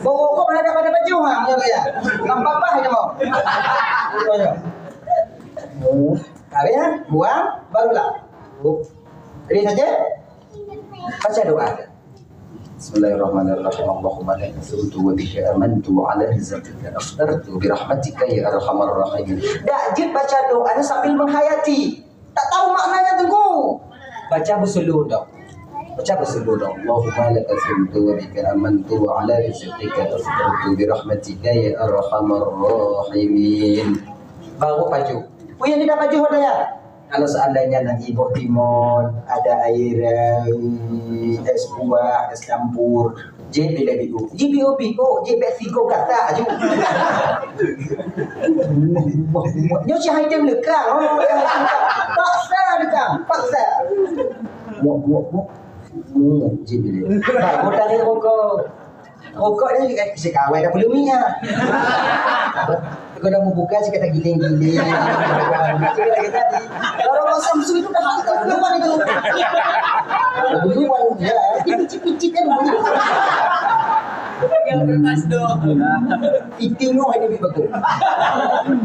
Bawa pada baju ha macam ya. Nampak apa aja mau. Ya, buang barulah. Ini saja. Baca doa. Bismillahirrahmanirrahim. Allahumma la asyhadu wa bika amantu wa ala rizqika aftartu bi rahmatika ya arhamar rahimin. Dak jid baca doa ni sambil menghayati. Tak tahu maknanya tunggu. Baca berseluruh dah. Baca berseluruh dah. Allahumma la asyhadu wa bika amantu wa ala rizqika aftartu bi rahmatika ya arhamar rahimin. Baru baju. Oh yang ni dah baju hodanya. Kalau seandainya nak ibu timun, ada air es buah, es campur, JBLBO. JBOB kok, JBFIGO kata aja. Nyo si item lekang. Paksa lekang, paksa. Mok. JBLBO. Baru tarik rokok. Rokok ni si kawan dah belum minyak. Kalau dah mau buka saya kata giling-giling. Saya kata tadi. Kalau orang Samsung itu dah duluan itu. Duluan ya. Picit-picit kan dulu. Yang kertas dong. Fitting no ada lebih bagus.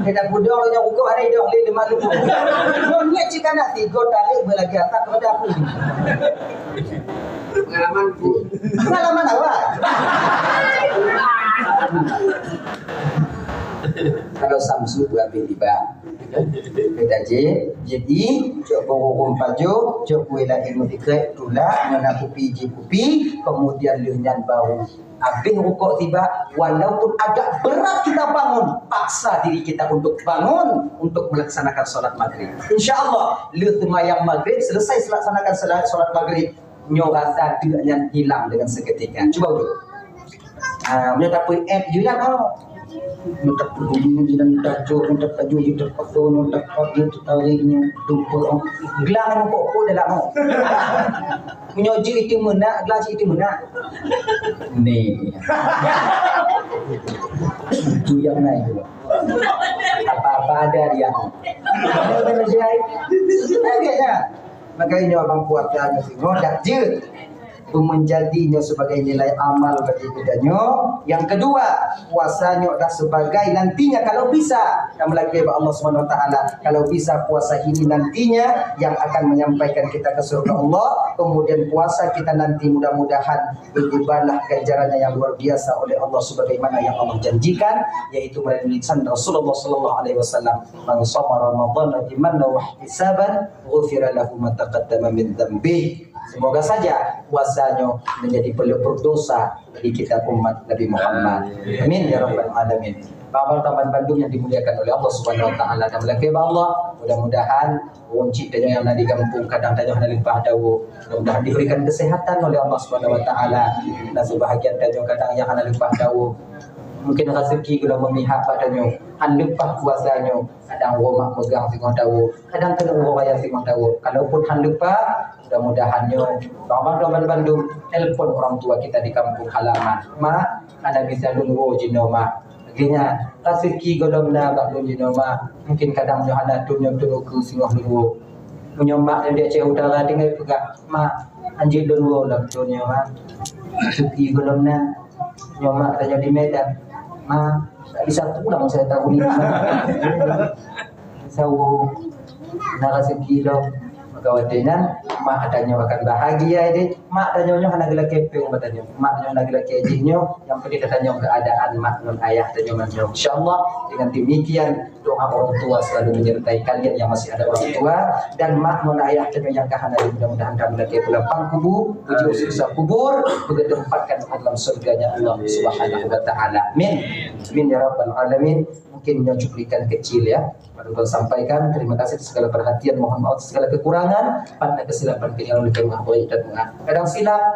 Dia dah budak orang yang rokok ada dong le lemak lu. Niat cik nak tiga tarik berlagi atas kepada aku. Pengalaman awak. Kalau Samsung buat tiba kita jadi cok borong paju cok kuila ilmu dikret tulah menakupi kupi kemudian lenyan bau habis rukuk tiba walaupun agak berat kita bangun paksa diri kita untuk bangun untuk melaksanakan solat maghrib insyaallah lu semayang maghrib selesai melaksanakan solat maghrib nyo rasa yang hilang dengan seketika cuba dulu menyatakan app juga minta perhubungan dan tajuk minta tajuk minta pasun minta pakai tariknya tumpul gelang pokok dalam mau menyoji itu mana gelang itu mana ni itu yang naik apa ada yang ada jahit makanya abang kuat tanya sih ngodak je menjadinya sebagai nilai amal bagi kepadanya. Yang kedua, puasanya dah sebagai nantinya kalau bisa yang melaki Allah Subhanahu wa taala, kalau bisa puasa ini nantinya yang akan menyampaikan kita ke surga Allah. Kemudian puasa kita nanti mudah-mudahan berbalah ganjarannya yang luar biasa oleh Allah sebagaimana yang Allah janjikan, yaitu melalui lisan Rasulullah sallallahu alaihi wasallam, "Man shoma Ramadan imanan wa ihtisaban, ghufira lahu ma taqaddama min dhanbihi." Semoga saja puasanya menjadi pelipur dosa bagi kita umat Nabi Muhammad. Amin ya rabbal alamin. Bapak Taman Bandung yang dimuliakan oleh Allah Subhanahu wa taala dan melaki Allah, mudah-mudahan wong ciptanya yang di kampung kadang tanya hendak limpah dawu, mudah-mudahan diberikan kesehatan oleh Allah Subhanahu wa taala dan sebahagian tanya kadang yang hendak limpah dawu. Mungkin rezeki kena memihak padanya, lupa puasanya, kadang orang megang tengah dawu, kadang kena orang yang tengah dawu. Kalaupun lupa, mudah-mudahannya Taman Bandung telefon orang tua kita di kampung halaman. Ma, ada bisa dulu jino ma. Akhirnya rezeki golong na bak jino ma. Mungkin kadang Yohana dunia dulu ke singah dulu. Menyomak yang dia cewek udara dengan pegak ma anjir dulu lah dunia ma. Rezeki golong na nyomak tanya di Medan. Ma, bisa pulang saya tahu ni. Sawu nak rezeki lo. Kawatingan mak adanya akan bahagia ini mak adanya hanya gila kepeng batanya mak adanya gila kejinyo yang pergi katanya keadaan mak non ayah tanya manyo insyaallah dengan demikian doa orang tua selalu menyertai kalian yang masih ada orang tua dan mak non ayah tanya yang kahana mudah-mudahan kami lagi pulang kubur uji siksa kubur begitu tempatkan dalam surganya Allah Subhanahu wa taala amin amin ya rabbal alamin. Mungkin cuplikan kecil ya baru sampaikan. Terima kasih atas segala perhatian, mohon maaf segala kekurangan pada kesilapan kalian oleh kami dan kadang silap